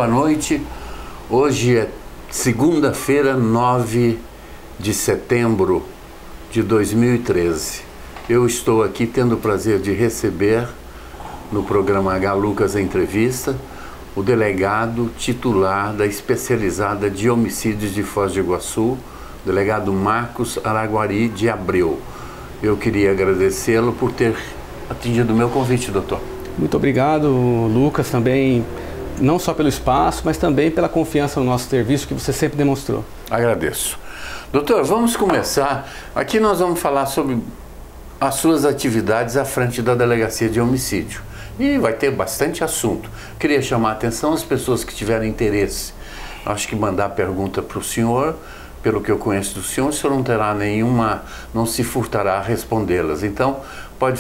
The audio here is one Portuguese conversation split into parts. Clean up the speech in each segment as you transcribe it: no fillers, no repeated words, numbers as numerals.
boa noite. Hoje é segunda-feira, 9 de setembro de 2013. Eu estou aqui tendo o prazer de receber no programa H. Lucas Entrevista o delegado titular da Especializada de Homicídios de Foz do Iguaçu, delegado Marcos Araguari de Abreu. Eu queria agradecê-lo por ter atendido o meu convite, doutor. Muito obrigado, Lucas, também, não só pelo espaço, mas também pela confiança no nosso serviço que você sempre demonstrou. Agradeço. Doutor, vamos começar. Aqui nós vamos falar sobre as suas atividades à frente da Delegacia de Homicídio. E vai ter bastante assunto. Queria chamar a atenção das pessoas que tiverem interesse. Acho que mandar pergunta para o senhor. Pelo que eu conheço do senhor, o senhor não terá nenhuma, não se furtará a respondê-las. Então, pode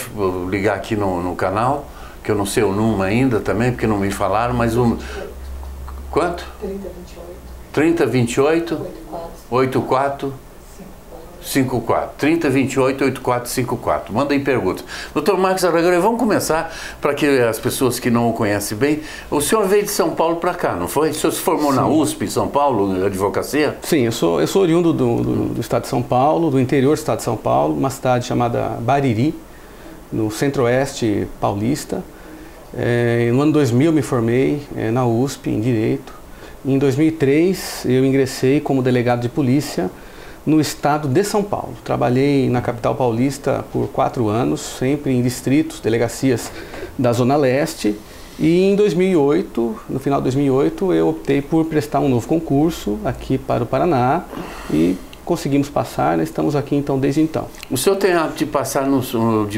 ligar aqui no canal, que eu não sei o número ainda também, porque não me falaram, mas o... Quanto? 3028 84 54. 3028 8454. Manda aí perguntas. Doutor Marcos Araguari, vamos começar para que as pessoas que não o conhecem bem. O senhor veio de São Paulo para cá, não foi? O senhor se formou na USP, em São Paulo, advocacia? Sim, eu sou oriundo do estado de São Paulo, do interior do estado de São Paulo, uma cidade chamada Bariri, no centro-oeste paulista. No ano 2000 me formei na USP, em Direito. Em 2003 eu ingressei como delegado de polícia no estado de São Paulo. Trabalhei na capital paulista por 4 anos, sempre em distritos, delegacias da Zona Leste. E em 2008, no final de 2008, eu optei por prestar um novo concurso aqui para o Paraná e conseguimos passar, né? Estamos aqui então desde então. O senhor tem hábito de passar no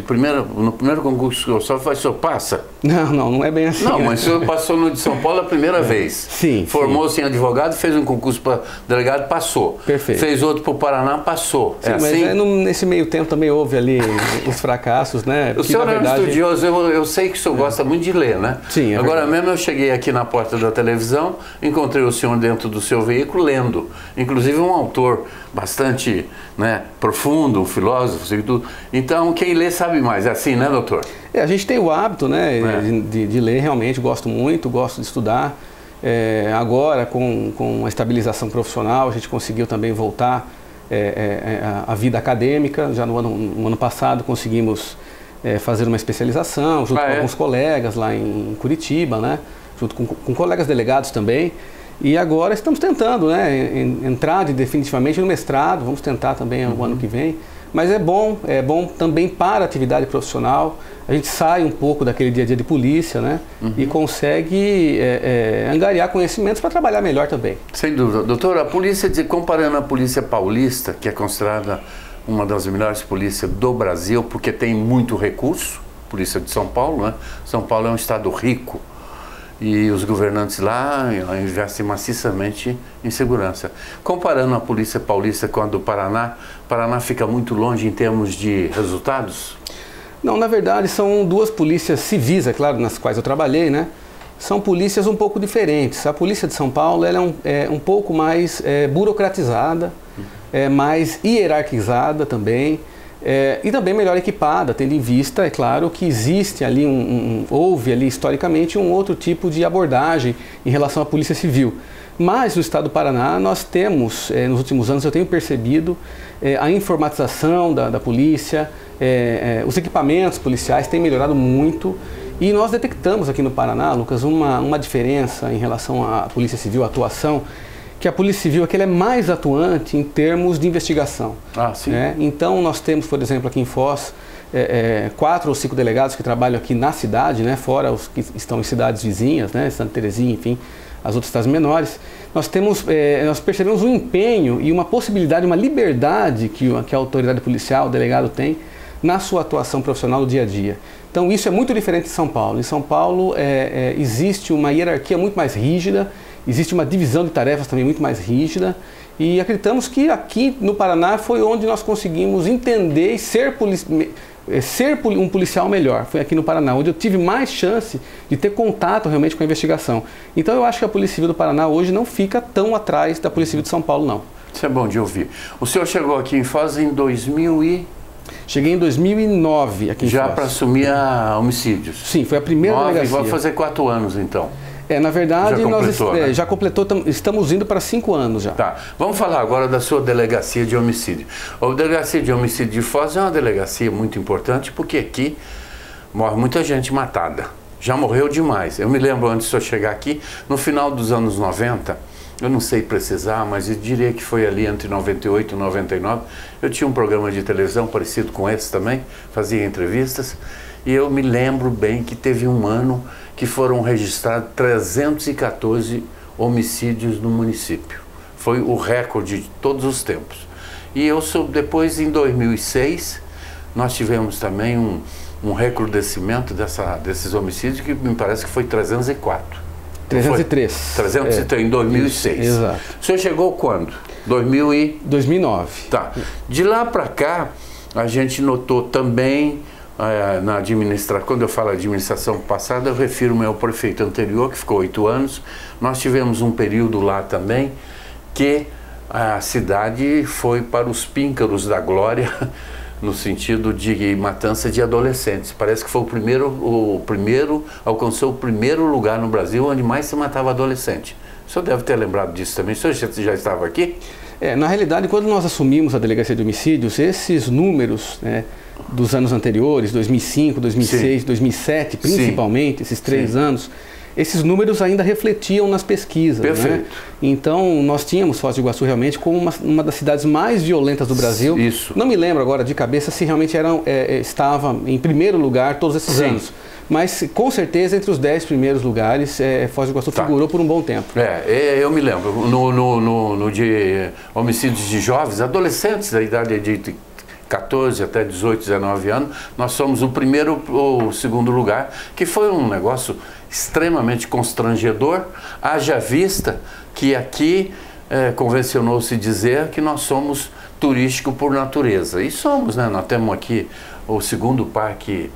primeiro concurso que o senhor passa? Não é bem assim. Não, mas o senhor passou no de São Paulo a primeira vez. Sim. Formou-se em advogado, fez um concurso para delegado, passou. Perfeito. Fez outro para o Paraná, passou. Sim, mas assim? Nesse meio tempo também houve ali os fracassos, né? O senhor é um estudioso, eu sei que o senhor gosta muito de ler, né? Sim, Agora mesmo eu cheguei aqui na porta da televisão, encontrei o senhor dentro do seu veículo lendo. Inclusive um autor bastante, né, profundo, um filósofo, sei tudo. Então, quem lê sabe mais. É assim, né, doutor? A gente tem o hábito, né, de ler realmente, gosto muito, gosto de estudar. Agora, com a estabilização profissional, a gente conseguiu também voltar à vida acadêmica. Já no ano passado conseguimos fazer uma especialização, junto com alguns colegas lá em Curitiba, né, junto com colegas delegados também. E agora estamos tentando, né, entrar definitivamente no mestrado, vamos tentar também no ano que vem. Mas é bom também para a atividade profissional. A gente sai um pouco daquele dia a dia de polícia, né, e consegue angariar conhecimentos para trabalhar melhor também. Sem dúvida. Doutor, a polícia, comparando a polícia paulista, que é considerada uma das melhores polícias do Brasil, porque tem muito recurso, polícia de São Paulo, né? São Paulo é um estado rico. E os governantes lá investem maciçamente em segurança. Comparando a polícia paulista com a do Paraná, o Paraná fica muito longe em termos de resultados? Não, na verdade são duas polícias civis, é claro, nas quais eu trabalhei, né? São polícias um pouco diferentes. A polícia de São Paulo ela é um pouco mais burocratizada, mais hierarquizada também. E também melhor equipada, tendo em vista, é claro, que existe ali, houve ali historicamente um outro tipo de abordagem em relação à Polícia Civil. Mas no estado do Paraná nós temos, nos últimos anos eu tenho percebido a informatização da polícia, os equipamentos policiais têm melhorado muito e nós detectamos aqui no Paraná, Lucas, uma diferença em relação à Polícia Civil, a atuação, que a Polícia Civil aqui é mais atuante em termos de investigação. Sim. Então nós temos, por exemplo, aqui em Foz, 4 ou 5 delegados que trabalham aqui na cidade, né, fora os que estão em cidades vizinhas, né, Santa Terezinha, enfim, as outras cidades menores. Nós percebemos um empenho e uma possibilidade, uma liberdade que a autoridade policial, o delegado tem na sua atuação profissional no dia a dia. Então isso é muito diferente de São Paulo. Em São Paulo existe uma hierarquia muito mais rígida, existe uma divisão de tarefas também muito mais rígida e acreditamos que aqui no Paraná foi onde nós conseguimos entender e ser um policial melhor. Foi aqui no Paraná, onde eu tive mais chance de ter contato realmente com a investigação. Então eu acho que a Polícia Civil do Paraná hoje não fica tão atrás da Polícia Civil de São Paulo, não. Isso é bom de ouvir. O senhor chegou aqui em Foz em 2000 e... Cheguei em 2009 aqui em Foz. Já para assumir a homicídios? Sim, foi a primeira delegacia. Vai fazer 4 anos então. Na verdade, já completou, nós já completou, estamos indo para 5 anos já. Tá, vamos falar agora da sua delegacia de homicídio. A delegacia de homicídio de Foz é uma delegacia muito importante porque aqui morre muita gente matada. Já morreu demais. Eu me lembro antes de eu chegar aqui, no final dos anos 90, eu não sei precisar, mas eu diria que foi ali entre 98 e 99, eu tinha um programa de televisão parecido com esse também, fazia entrevistas, e eu me lembro bem que teve um ano que foram registrados 314 homicídios no município. Foi o recorde de todos os tempos. E eu soube, depois, em 2006, nós tivemos também um recrudescimento desses homicídios, que me parece que foi 304. 303. 303, em 2006. Exato. O senhor chegou quando? 2009. Tá. De lá para cá, a gente notou também, na administração, quando eu falo administração passada, eu refiro-me ao prefeito anterior, que ficou 8 anos. Nós tivemos um período lá também que a cidade foi para os píncaros da glória, no sentido de matança de adolescentes. Parece que foi alcançou o primeiro lugar no Brasil onde mais se matava adolescente. O senhor deve ter lembrado disso também. O senhor já estava aqui? Na realidade, quando nós assumimos a Delegacia de Homicídios, esses números, né, dos anos anteriores, 2005, 2006, sim, 2007, principalmente, sim, esses 3 anos, esses números ainda refletiam nas pesquisas. Perfeito. Né? Então, nós tínhamos Foz do Iguaçu realmente como uma das cidades mais violentas do Brasil. Isso. Não me lembro agora de cabeça se realmente estava em primeiro lugar todos esses sim, anos. Mas, com certeza, entre os 10 primeiros lugares, Foz do Iguaçu figurou por um bom tempo. Eu me lembro. No de homicídios de jovens, adolescentes da idade de 14 até 18, 19 anos, nós somos o primeiro ou o segundo lugar, que foi um negócio extremamente constrangedor, haja vista que aqui convencionou-se dizer que nós somos turístico por natureza. E somos, né? Nós temos aqui o segundo parque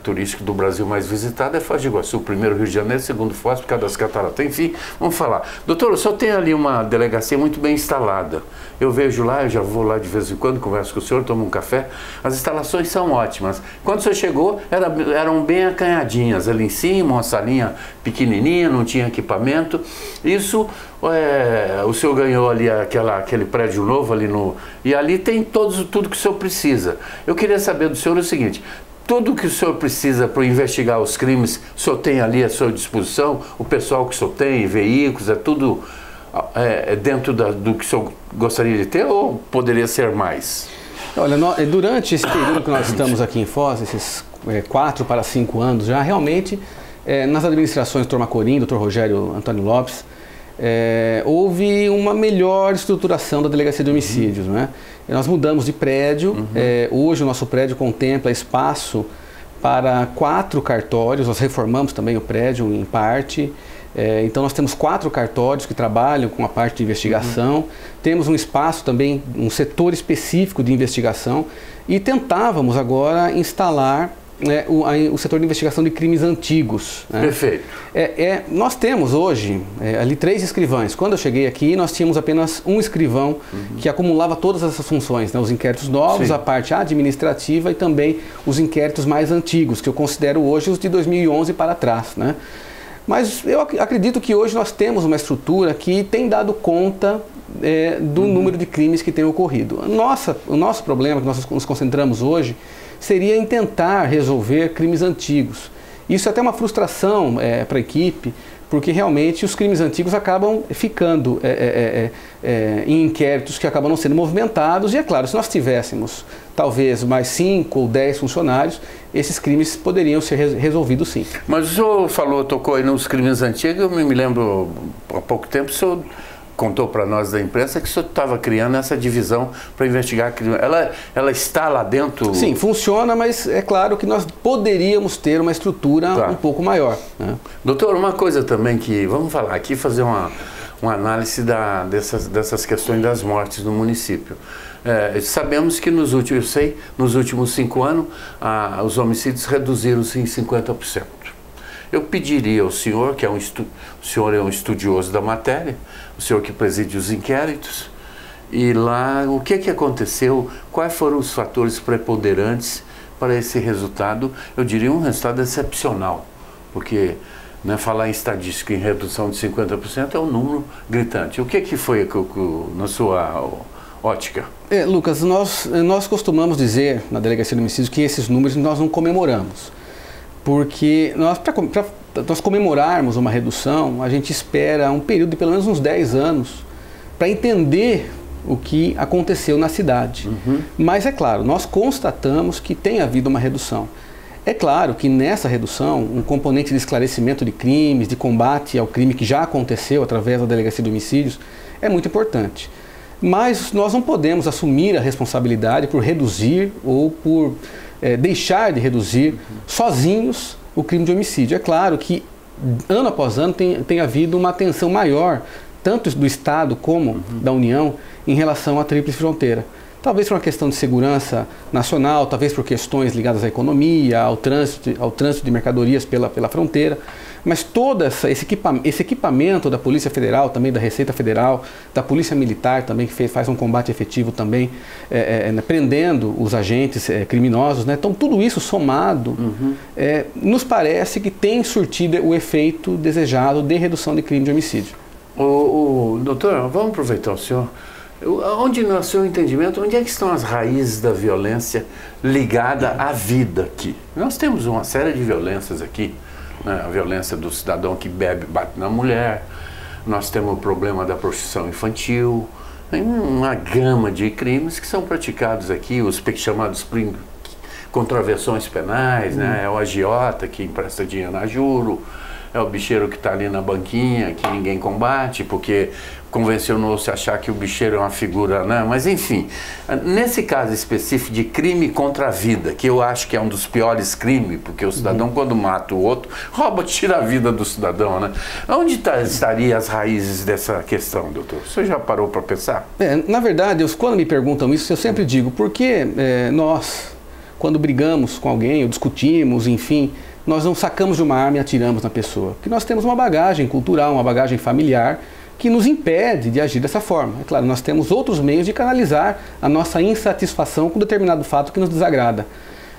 turístico do Brasil mais visitado é Foz do Iguaçu, o primeiro Rio de Janeiro, segundo Foz, por causa das cataratas. Enfim, vamos falar. Doutor, o senhor tem ali uma delegacia muito bem instalada. Eu vejo lá, eu já vou lá de vez em quando, converso com o senhor, tomo um café. As instalações são ótimas. Quando o senhor chegou, eram bem acanhadinhas. Ali em cima, uma salinha pequenininha, não tinha equipamento. Isso, o senhor ganhou ali aquele prédio novo ali e ali tem tudo que o senhor precisa. Eu queria saber do senhor o seguinte: tudo que o senhor precisa para investigar os crimes, o senhor tem ali à sua disposição? O pessoal que o senhor tem, veículos, tudo dentro do que o senhor gostaria de ter, ou poderia ser mais? Olha, durante esse período que nós estamos aqui em Foz, esses 4 para 5 anos já, realmente, nas administrações do Dr. Macorim, Dr. Rogério Antônio Lopes, houve uma melhor estruturação da Delegacia de Homicídios, né? E nós mudamos de prédio. Hoje o nosso prédio contempla espaço para 4 cartórios, nós reformamos também o prédio em parte. Então nós temos 4 cartórios que trabalham com a parte de investigação, temos um espaço também, um setor específico de investigação, e tentávamos agora instalar o setor de investigação de crimes antigos. Né? Perfeito. Nós temos hoje ali 3 escrivães. Quando eu cheguei aqui, nós tínhamos apenas um escrivão que acumulava todas essas funções, né? Os inquéritos novos, sim, a parte administrativa e também os inquéritos mais antigos, que eu considero hoje os de 2011 para trás, né? Mas eu acredito que hoje nós temos uma estrutura que tem dado conta do número de crimes que tem ocorrido. O nosso problema, que nós nos concentramos hoje, seria em tentar resolver crimes antigos. Isso é até uma frustração para a equipe, porque realmente os crimes antigos acabam ficando em inquéritos que acabam não sendo movimentados. E é claro, se nós tivéssemos talvez mais 5 ou 10 funcionários, esses crimes poderiam ser resolvidos sim. Mas o senhor tocou aí nos crimes antigos. Eu me lembro, há pouco tempo, o senhor contou para nós da imprensa que o senhor estava criando essa divisão para investigar crime. Ela está lá dentro? Sim, funciona, mas é claro que nós poderíamos ter uma estrutura um pouco maior, né? Doutor, uma coisa também que, vamos falar aqui, fazer uma análise dessas questões das mortes no município. Sabemos que nos últimos 5 anos, os homicídios reduziram-se em 50%. Eu pediria ao senhor, que o senhor é um estudioso da matéria, o senhor que preside os inquéritos, e lá o que aconteceu, quais foram os fatores preponderantes para esse resultado, eu diria um resultado excepcional, Porque, né, falar em estatística em redução de 50% é um número gritante. O que foi na sua ótica? Lucas, nós costumamos dizer na Delegacia de Homicídios que esses números nós não comemoramos. Porque para nós comemorarmos uma redução, a gente espera um período de pelo menos uns 10 anos para entender o que aconteceu na cidade. Mas é claro, nós constatamos que tem havido uma redução. É claro que nessa redução, um componente de esclarecimento de crimes, de combate ao crime que já aconteceu através da Delegacia de Homicídios, é muito importante. Mas nós não podemos assumir a responsabilidade por reduzir ou por deixar de reduzir sozinhos o crime de homicídio. É claro que ano após ano tem havido uma atenção maior, tanto do Estado como da União, em relação à Tríplice Fronteira. Talvez por uma questão de segurança nacional, talvez por questões ligadas à economia, ao trânsito de mercadorias pela fronteira, mas todo esse equipamento da Polícia Federal, também da Receita Federal, da Polícia Militar também, que faz um combate efetivo também, prendendo os agentes criminosos, né? Então tudo isso somado, nos parece que tem surtido o efeito desejado de redução de crime de homicídio. Doutor, vamos aproveitar o senhor. Onde, no seu entendimento, onde é que estão as raízes da violência ligada à vida aqui? Nós temos uma série de violências aqui, né? A violência do cidadão que bebe, bate na mulher, nós temos o problema da prostituição infantil, tem uma gama de crimes que são praticados aqui, os chamados contravenções penais, né? É o agiota que empresta dinheiro a juro, é o bicheiro que está ali na banquinha, que ninguém combate, porque convencionou-se achar que o bicheiro é uma figura, né? Mas enfim, nesse caso específico de crime contra a vida, que eu acho que é um dos piores crimes, porque o cidadão quando mata o outro, tira a vida do cidadão, né? Onde estariam as raízes dessa questão, doutor? Você já parou para pensar? Na verdade, quando me perguntam isso, eu sempre digo, porque nós, quando brigamos com alguém, ou discutimos, enfim, nós não sacamos de uma arma e atiramos na pessoa. Porque nós temos uma bagagem cultural, uma bagagem familiar, que nos impede de agir dessa forma. É claro, nós temos outros meios de canalizar a nossa insatisfação com determinado fato que nos desagrada.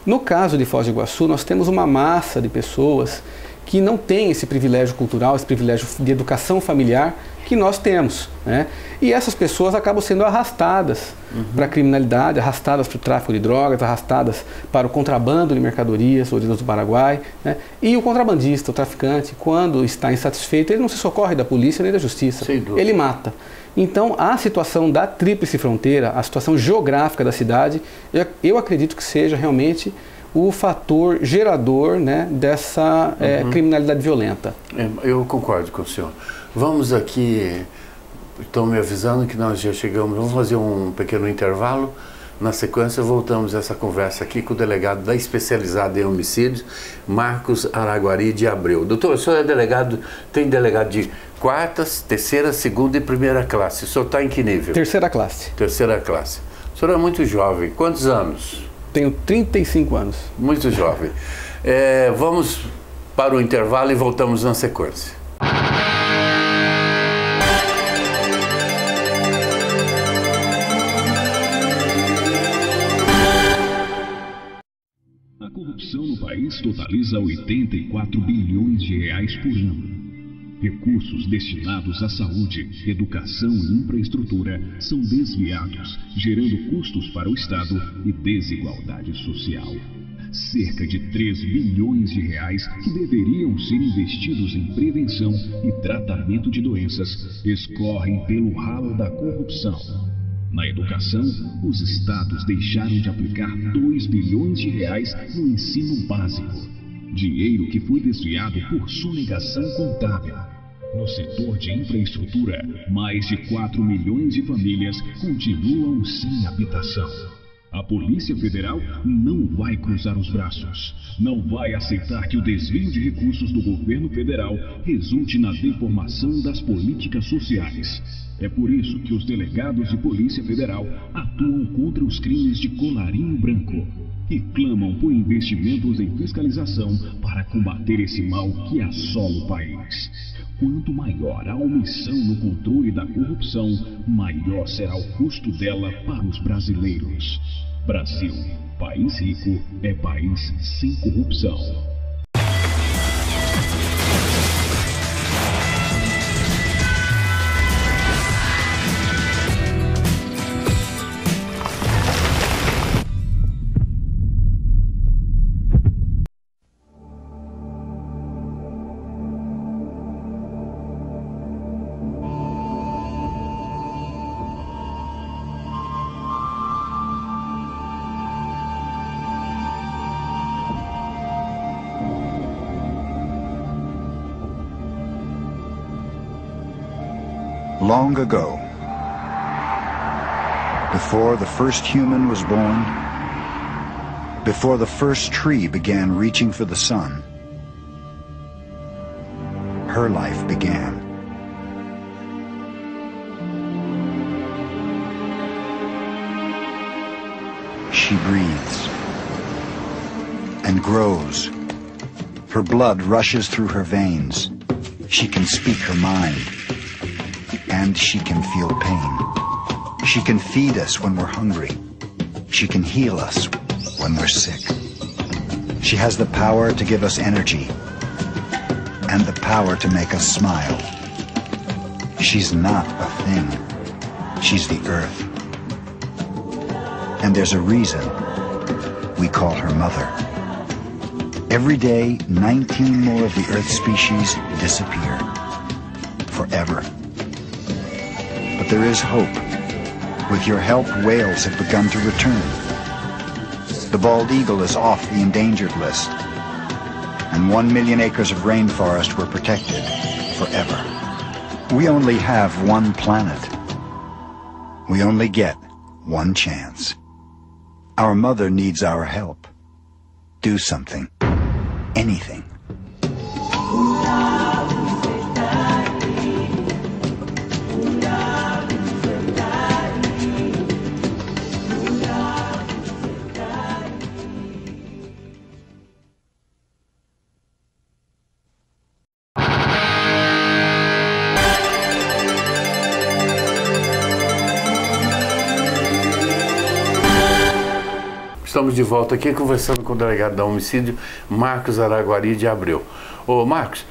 No caso de Foz do Iguaçu, nós temos uma massa de pessoas que não tem esse privilégio cultural, esse privilégio de educação familiar que nós temos, né? E essas pessoas acabam sendo arrastadas para a criminalidade, arrastadas para o tráfico de drogas, arrastadas para o contrabando de mercadorias oriundas do Paraguai, né? E o contrabandista, o traficante, quando está insatisfeito, ele não se socorre da polícia nem da justiça, ele mata. Então, a situação da Tríplice Fronteira, a situação geográfica da cidade, eu acredito que seja realmente o fator gerador, né, dessa criminalidade violenta. Eu concordo com o senhor. Vamos aqui, estão me avisando que nós já chegamos, vamos fazer um pequeno intervalo. Na sequência, voltamos a essa conversa aqui com o delegado da especializada em homicídios, Marcos Araguari de Abreu. Doutor, o senhor é delegado, tem delegado de quarta, terceira, segunda e primeira classe. O senhor está em que nível? Terceira classe. Terceira classe. O senhor é muito jovem. Quantos anos? Tenho 35 anos. Muito jovem. Vamos para o intervalo e voltamos na sequência. A corrupção no país totaliza 84 bilhões de reais por ano. Recursos destinados à saúde, educação e infraestrutura são desviados, gerando custos para o Estado e desigualdade social. Cerca de 3 bilhões de reais que deveriam ser investidos em prevenção e tratamento de doenças escorrem pelo ralo da corrupção. Na educação, os estados deixaram de aplicar 2 bilhões de reais no ensino básico. Dinheiro que foi desviado por sonegação contábil. No setor de infraestrutura, mais de 4 milhões de famílias continuam sem habitação. A Polícia Federal não vai cruzar os braços. Não vai aceitar que o desvio de recursos do governo federal resulte na deformação das políticas sociais. É por isso que os delegados de Polícia Federal atuam contra os crimes de colarinho branco e clamam por investimentos em fiscalização para combater esse mal que assola o país. Quanto maior a omissão no controle da corrupção, maior será o custo dela para os brasileiros. Brasil, país rico, é país sem corrupção. Long ago, before the first human was born, before the first tree began reaching for the sun, her life began. She breathes and grows. Her blood rushes through her veins. She can speak her mind, and she can feel pain. She can feed us when we're hungry. She can heal us when we're sick. She has the power to give us energy and the power to make us smile. She's not a thing. She's the earth. And there's a reason we call her Mother. Every day, 19 more of the Earth species disappear. Forever. But there is hope. With your help, whales have begun to return. The bald eagle is off the endangered list. And 1 million acres of rainforest were protected forever. We only have one planet. We only get one chance. Our mother needs our help. Do something. Anything. Estamos de volta aqui conversando com o delegado da homicídio, Marcos Araguari de Abreu. Ô Marcos,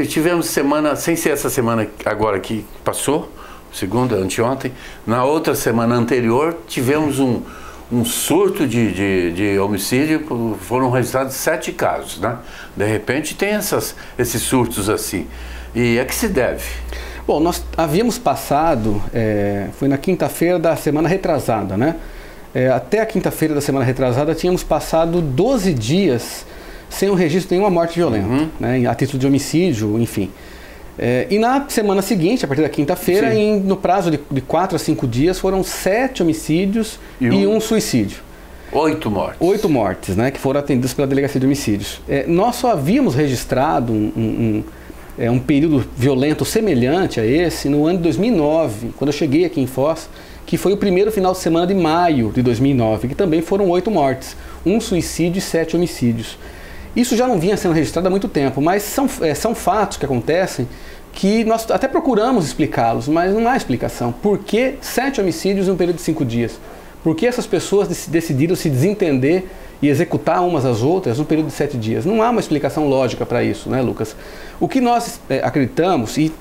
tivemos semana, sem ser essa semana agora que passou, segunda, anteontem, na outra semana anterior tivemos um surto de homicídio, foram registrados 7 casos, né? De repente tem esses surtos assim. E a que se deve? Bom, nós havíamos passado, foi na quinta-feira da semana retrasada, né? Até a quinta-feira da semana retrasada, tínhamos passado 12 dias sem o registro de nenhuma morte violenta, né, a título de homicídio, enfim. E na semana seguinte, a partir da quinta-feira, no prazo de 4 a 5 dias, foram 7 homicídios e um suicídio. 8 mortes. 8 mortes, né, que foram atendidas pela Delegacia de Homicídios. Nós só havíamos registrado um período violento semelhante a esse no ano de 2009, quando eu cheguei aqui em Foz, que foi o primeiro final de semana de maio de 2009, que também foram 8 mortes, 1 suicídio e 7 homicídios. Isso já não vinha sendo registrado há muito tempo, mas são fatos que acontecem que nós até procuramos explicá-los, mas não há explicação. Por que 7 homicídios em um período de 5 dias? Por que essas pessoas decidiram se desentender e executar umas às outras no período de 7 dias? Não há uma explicação lógica para isso, né, Lucas? O que nós acreditamos e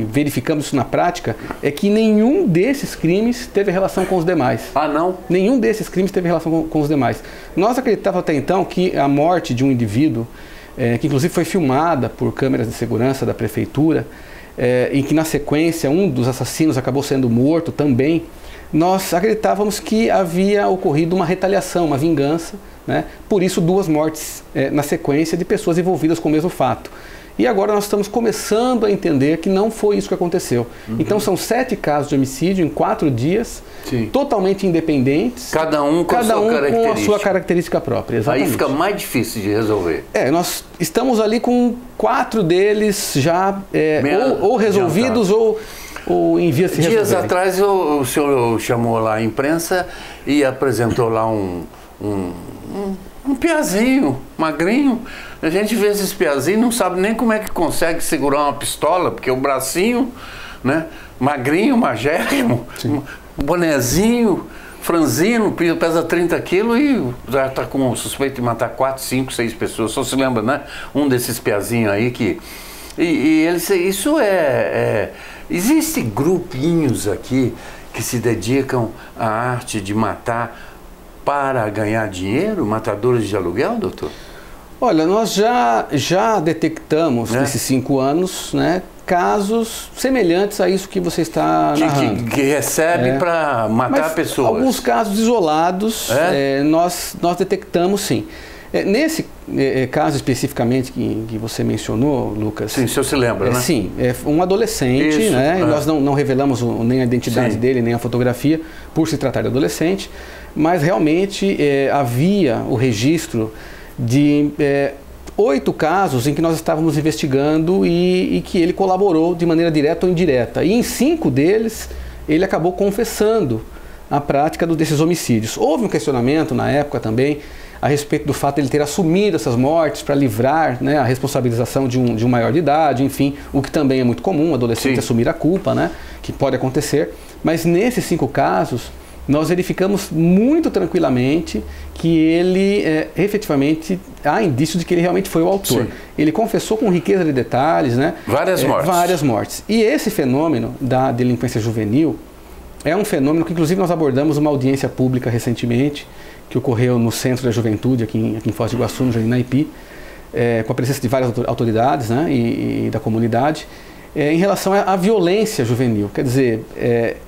verificamos isso na prática é que nenhum desses crimes teve relação com os demais. Ah, não? Nenhum desses crimes teve relação com os demais. Nós acreditávamos até então que a morte de um indivíduo, que inclusive foi filmada por câmeras de segurança da prefeitura, em que na sequência um dos assassinos acabou sendo morto também, nós acreditávamos que havia ocorrido uma retaliação, uma vingança, né? Por isso 2 mortes na sequência de pessoas envolvidas com o mesmo fato. E agora nós estamos começando a entender que não foi isso que aconteceu. Então são 7 casos de homicídio em 4 dias, totalmente independentes. Cada um com a sua característica própria. Exatamente. Aí fica mais difícil de resolver. Nós estamos ali com 4 deles já ou resolvidos ou em vias de resolver. Dias atrás o senhor chamou lá a imprensa e apresentou lá um piazinho, magrinho. A gente vê esses piazinhos e não sabe nem como é que consegue segurar uma pistola, porque o bracinho, né, magrinho, magérrimo, bonezinho, franzino, pesa 30 quilos e já está com suspeito de matar 4, 5, 6 pessoas. Só se lembra, né? Um desses piazinhos aí que... isso Existem grupinhos aqui que se dedicam à arte de matar para ganhar dinheiro, matadores de aluguel, doutor? Olha, nós já detectamos nesses 5 anos, né, casos semelhantes a isso que você está narrando. Que recebe para matar pessoas. Alguns casos isolados nós detectamos sim. caso especificamente que você mencionou, Lucas. Sim, o senhor se lembra, né? Sim, um adolescente, Isso, né? Nós não revelamos nem a identidade Sim. dele, nem a fotografia, por se tratar de adolescente, mas realmente havia o registro de 8 casos em que nós estávamos investigando e que ele colaborou de maneira direta ou indireta. E em 5 deles, ele acabou confessando a prática desses homicídios. Houve um questionamento na época também a respeito do fato de ele ter assumido essas mortes para livrar, né, a responsabilização de um maior de idade, enfim, o que também é muito comum, o adolescente assumir a culpa, né, que pode acontecer. Mas nesses 5 casos, nós verificamos muito tranquilamente que ele, efetivamente, há indício de que ele realmente foi o autor. Sim. Ele confessou com riqueza de detalhes, né? Várias mortes. Várias mortes. E esse fenômeno da delinquência juvenil é um fenômeno que, inclusive, nós abordamos uma audiência pública recentemente, que ocorreu no Centro da Juventude, aqui em Foz do Iguaçu, no Jardim Naipi, com a presença de várias autoridades, né, e da comunidade, em relação à violência juvenil. Quer dizer,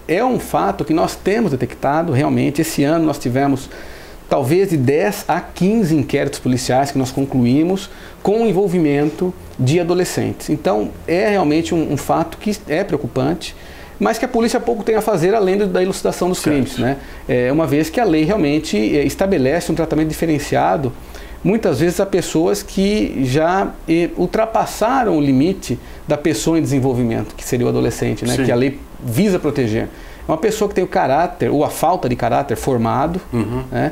é um fato que nós temos detectado realmente. Esse ano nós tivemos talvez de 10 a 15 inquéritos policiais que nós concluímos com o envolvimento de adolescentes. Então, é realmente um fato que é preocupante, mas que a polícia pouco tem a fazer além da elucidação dos crimes, né? Uma vez que a lei realmente estabelece um tratamento diferenciado, muitas vezes a pessoas que já ultrapassaram o limite da pessoa em desenvolvimento, que seria o adolescente, né? Que a lei visa proteger. É uma pessoa que tem o caráter, ou a falta de caráter formado, né?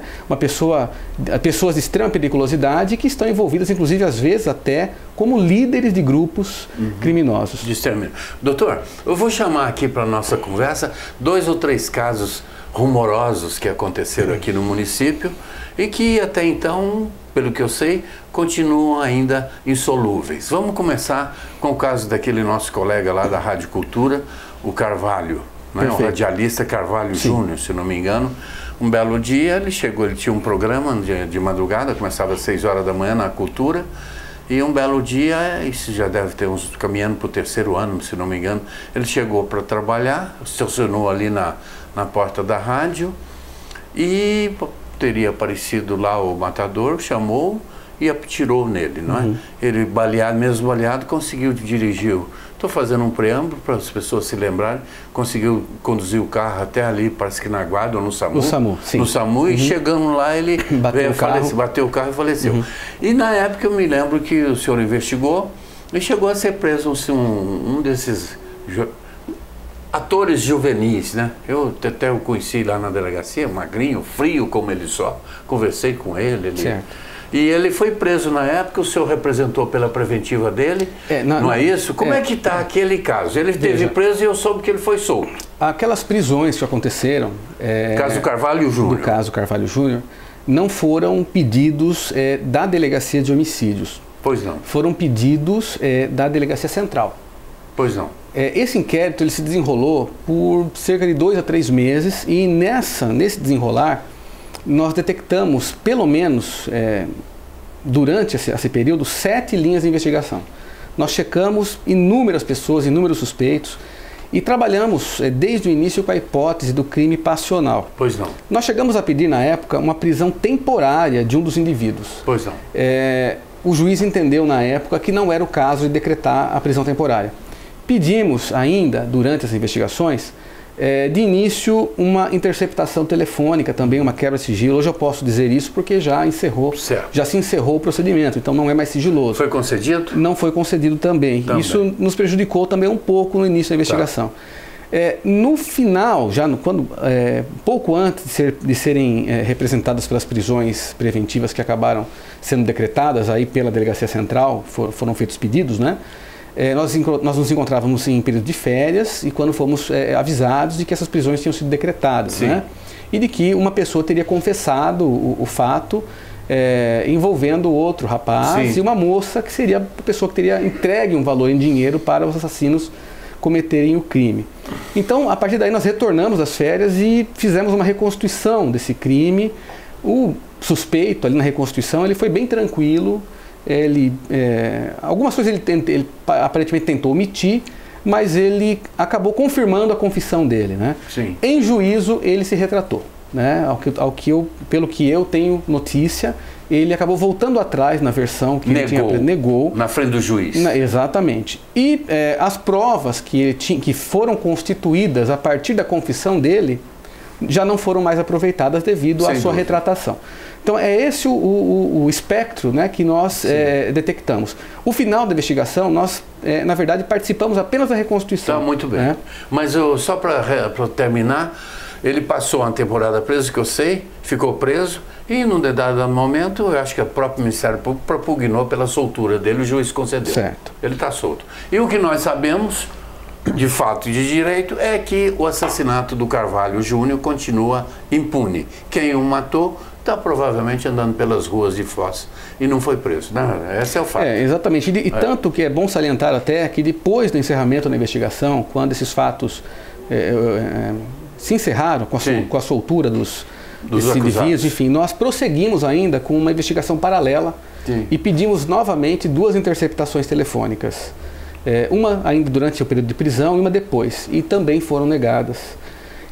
Pessoas de extrema periculosidade que estão envolvidas, inclusive, às vezes, até como líderes de grupos criminosos. De extermínio. Doutor, eu vou chamar aqui para a nossa conversa 2 ou 3 casos rumorosos que aconteceram aqui no município e que até então, pelo que eu sei, continuam ainda insolúveis. Vamos começar com o caso daquele nosso colega lá da Rádio Cultura, o Carvalho. Né? O radialista Carvalho Júnior, se não me engano. Um belo dia ele chegou, ele tinha um programa de madrugada, começava às 6 horas da manhã na Cultura, e um belo dia, isso já deve ter uns caminhando para o 3º ano, se não me engano, ele chegou para trabalhar, estacionou ali na porta da rádio e teria aparecido lá o matador, chamou e atirou nele, não é? Ele, mesmo baleado, conseguiu dirigir. Estou fazendo um preâmbulo para as pessoas se lembrarem. Conseguiu conduzir o carro até ali, parece que na Guarda ou no SAMU. No SAMU, sim. No SAMU, e chegando lá ele bateu o carro e faleceu. E na época eu me lembro que o senhor investigou e chegou a ser preso um desses atores juvenis, né? Eu até o conheci lá na delegacia, magrinho, frio como ele só. Conversei com ele. Certo. E ele foi preso na época, o senhor representou pela preventiva dele, não é isso? Como é que está aquele caso? Ele esteve preso e eu soube que ele foi solto. Aquelas prisões que aconteceram... caso Carvalho Júnior. Do caso Carvalho Júnior, não foram pedidos da Delegacia de Homicídios. Pois não. Foram pedidos da Delegacia Central. Pois não. Esse inquérito ele se desenrolou por cerca de 2 a 3 meses e nesse desenrolar nós detectamos, pelo menos durante esse período, 7 linhas de investigação. Nós checamos inúmeras pessoas, inúmeros suspeitos e trabalhamos desde o início com a hipótese do crime passional. Pois não. Nós chegamos a pedir na época uma prisão temporária de um dos indivíduos. Pois não. O juiz entendeu na época que não era o caso de decretar a prisão temporária. Pedimos ainda, durante as investigações, de início, uma interceptação telefônica, também uma quebra de sigilo. Hoje eu posso dizer isso porque já se encerrou o procedimento, então não é mais sigiloso. Foi concedido? Não foi concedido também. Isso nos prejudicou também um pouco no início da investigação. No final, pouco antes de serem representadas pelas prisões preventivas que acabaram sendo decretadas aí pela Delegacia Central, foram feitos pedidos, né? Nós nos encontrávamos em período de férias e quando fomos avisados de que essas prisões tinham sido decretadas, né? E de que uma pessoa teria confessado o fato envolvendo outro rapaz e uma moça que seria a pessoa que teria entregue um valor em dinheiro para os assassinos cometerem o crime. Então, a partir daí nós retornamos das férias e fizemos uma reconstituição desse crime. O suspeito ali na reconstituição, ele foi bem tranquilo. Algumas coisas ele aparentemente tentou omitir, mas ele acabou confirmando a confissão dele, né? Sim. Em juízo ele se retratou, né? Pelo que eu tenho notícia, ele acabou voltando atrás na versão que ele tinha negou na frente do juiz. Exatamente. E as provas que foram constituídas a partir da confissão dele já não foram mais aproveitadas devido à sua retratação. Então é esse o espectro, né, que nós detectamos. O final da investigação, nós na verdade participamos apenas da reconstituição. Tá, muito bem. Mas só para terminar, ele passou uma temporada preso, que eu sei, ficou preso, e num dado momento, eu acho que o próprio Ministério Público propugnou pela soltura dele, o juiz concedeu. Certo. Ele está solto. E o que nós sabemos, de fato e de direito, é que o assassinato do Carvalho Júnior continua impune. Quem o matou está provavelmente andando pelas ruas de Foz e não foi preso. Esse é o fato. Exatamente. E tanto que é bom salientar até que depois do encerramento da investigação, quando esses fatos se encerraram com a soltura dos indivíduos, enfim, nós prosseguimos ainda com uma investigação paralela e pedimos novamente 2 interceptações telefônicas. Uma ainda durante o período de prisão e uma depois, e também foram negadas.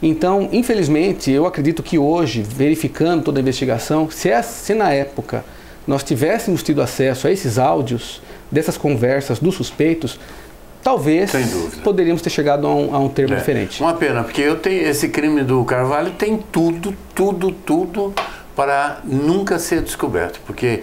Então, infelizmente, eu acredito que hoje, verificando toda a investigação, se na época nós tivéssemos tido acesso a esses áudios, dessas conversas dos suspeitos, talvez poderíamos ter chegado a um termo diferente. Uma pena, porque esse crime do Carvalho tem tudo para nunca ser descoberto, porque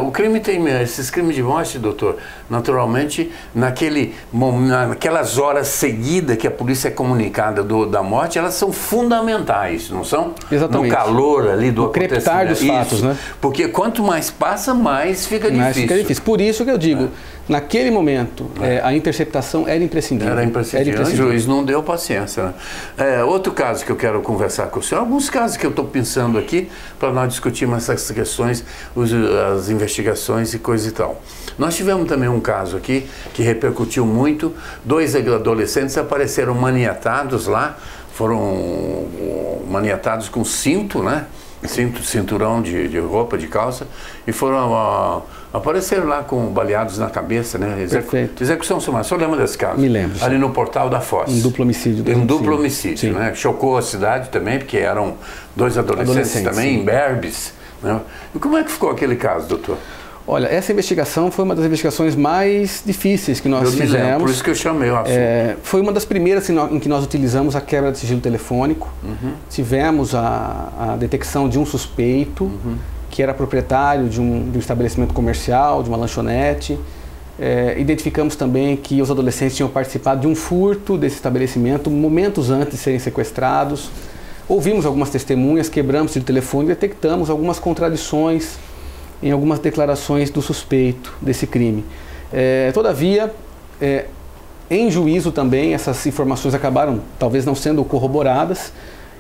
o crime esses crimes de morte, doutor, naturalmente, naquelas horas seguidas que a polícia é comunicada da morte, elas são fundamentais, não são? Exatamente. No calor ali do creptar dos fatos, né? Porque quanto mais passa, mais fica difícil. Por isso que eu digo, naquele momento, a interceptação era imprescindível. Era imprescindível. O juiz não deu paciência, né? Outro caso que eu quero conversar com o senhor, alguns casos que eu estou pensando aqui, para nós discutirmos essas questões, as investigações e coisa e tal. Nós tivemos também um caso aqui que repercutiu muito. 2 adolescentes apareceram maniatados lá, foram maniatados com cinto, né? Cinturão de roupa, de calça, e apareceram lá com baleados na cabeça, né? Perfeito. Execução sumária. O senhor lembra desse caso? Me lembro. Ali no Portal da Foz. Um duplo homicídio. Um duplo homicídio, né? Chocou a cidade também, porque eram 2 adolescentes também, imberbes, né? E como é que ficou aquele caso, doutor? Olha, essa investigação foi uma das investigações mais difíceis que nós fizemos. Por isso que eu chamei o assunto. Foi uma das primeiras em que nós utilizamos a quebra de sigilo telefônico. Tivemos a detecção de um suspeito, que era proprietário de um estabelecimento comercial, de uma lanchonete. Identificamos também que os adolescentes tinham participado de um furto desse estabelecimento momentos antes de serem sequestrados. Ouvimos algumas testemunhas, quebramos o sigilo telefônico e detectamos algumas contradições em algumas declarações do suspeito desse crime. Todavia, em juízo também, essas informações acabaram talvez não sendo corroboradas,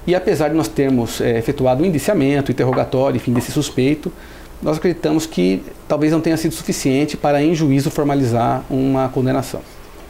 e apesar de nós termos efetuado o indiciamento, o interrogatório, enfim, desse suspeito, nós acreditamos que talvez não tenha sido suficiente para em juízo formalizar uma condenação.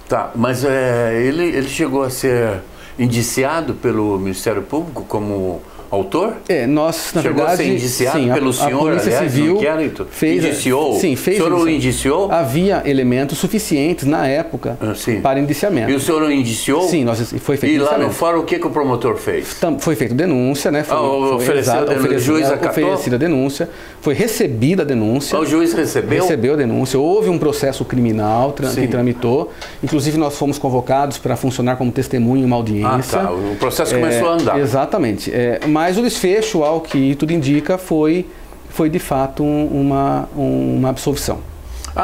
Tá, mas ele chegou a ser indiciado pelo Ministério Público como autor? Nós, na Chegou verdade, a ser indiciado sim, pelo senhor, a Polícia aliás, Civil no inquérito? fez, indiciou? Sim, fez. O senhor o indiciou? Havia elementos suficientes na época para indiciamento. E o senhor o indiciou? Sim, foi feito indiciamento. E lá no fórum, o que o promotor fez? Foi feita denúncia, né? O juiz acatou? Oferecida a denúncia, foi recebida a denúncia. O juiz recebeu? Recebeu a denúncia. Houve um processo criminal que tramitou. Inclusive, nós fomos convocados para funcionar como testemunha em uma audiência. O processo começou a andar. Exatamente. Mas o desfecho, ao que tudo indica, foi de fato uma absolvição.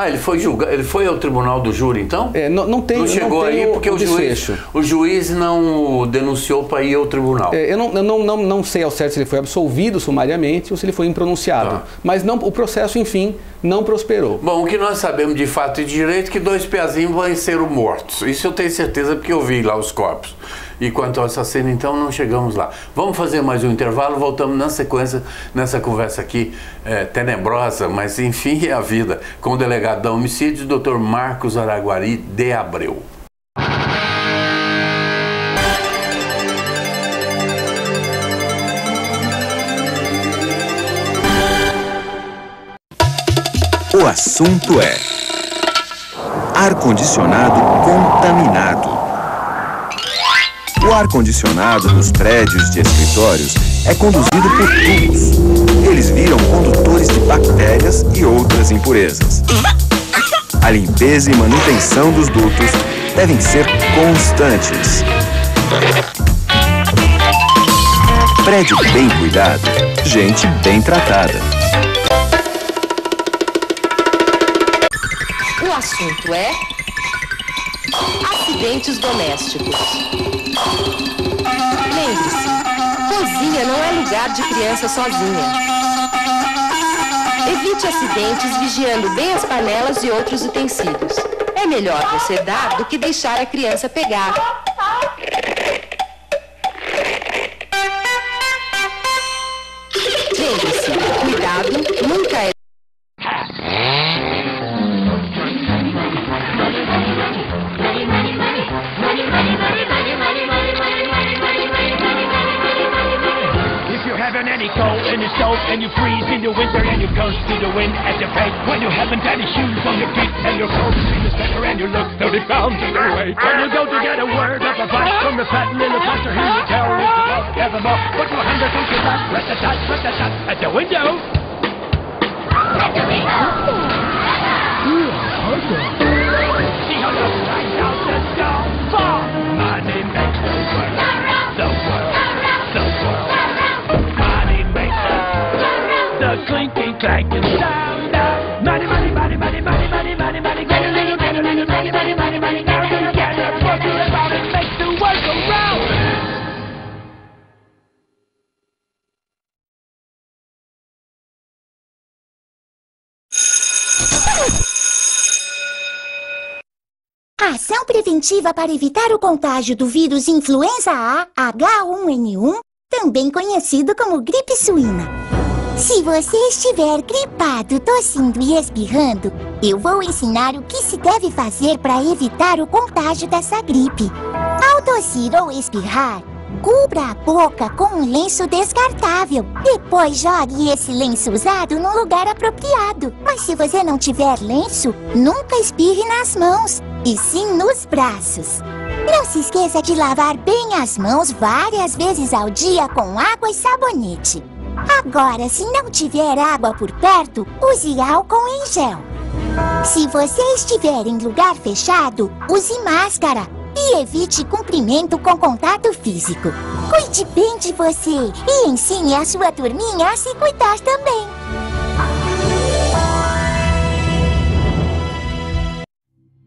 Ele foi julgado, ele foi ao tribunal do júri, então? Não chegou aí porque o juiz não denunciou para ir ao tribunal. Eu não sei ao certo se ele foi absolvido sumariamente ou se ele foi impronunciado. Mas o processo, enfim, não prosperou. Bom, o que nós sabemos de fato e de direito é que 2 pezinhos vão ser mortos. Isso eu tenho certeza porque eu vi lá os corpos. E quanto ao assassino, então, não chegamos lá. Vamos fazer mais um intervalo, voltamos na sequência, nessa conversa aqui tenebrosa, mas enfim, é a vida, com o delegado da homicídios, Dr. Marcos Araguari de Abreu. O assunto é ar-condicionado contaminado. O ar-condicionado dos prédios de escritórios é conduzido por tubos. eles viram condutores de bactérias e outras impurezas. A limpeza e manutenção dos dutos devem ser constantes. Prédio bem cuidado, gente bem tratada. O assunto é acidentes domésticos. Lembre-se, cozinha não é lugar de criança sozinha. Evite acidentes vigiando bem as panelas e outros utensílios. É melhor você dar do que deixar a criança pegar. Lembre-se, cuidado nunca é... Any cold in the stove and you freeze in the winter and you ghost to the wind at your face when you haven't any shoes on your feet and you're cold in the center and you look 30 pounds overweight. When you go to get a word of advice from the fat little pastor, he will tell you to go together more. Put your hand against your back, rat-a-tat, at the window. See how the lights out the door. Fall. Money makes the world, the world, the world. The clinking, clanking sound of money, money, money, money, money, money, money, money, get a little, money, money, money, money, money, now together, work it about it, makes the world go round. Ação preventiva para evitar o contágio do vírus influenza A, H1N1, também conhecido como gripe suína. Se você estiver gripado, tossindo e espirrando, eu vou ensinar o que se deve fazer para evitar o contágio dessa gripe. Ao tossir ou espirrar, cubra a boca com um lenço descartável. Depois jogue esse lenço usado num lugar apropriado. Mas se você não tiver lenço, nunca espirre nas mãos, e sim nos braços. Não se esqueça de lavar bem as mãos várias vezes ao dia com água e sabonete. Agora, se não tiver água por perto, use álcool em gel. Se você estiver em lugar fechado, use máscara e evite cumprimento com contato físico. Cuide bem de você e ensine a sua turminha a se cuidar também.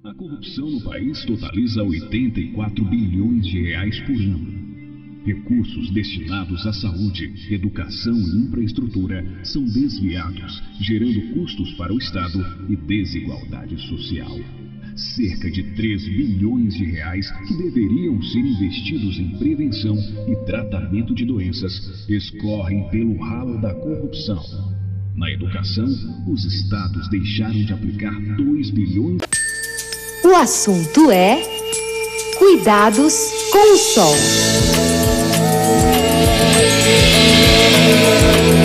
A corrupção no país totaliza 84 bilhões de reais por ano. Recursos destinados à saúde, educação e infraestrutura são desviados, gerando custos para o Estado e desigualdade social. Cerca de 3 bilhões de reais que deveriam ser investidos em prevenção e tratamento de doenças escorrem pelo ralo da corrupção. Na educação, os estados deixaram de aplicar 2 bilhões... O assunto é cuidados com o sol.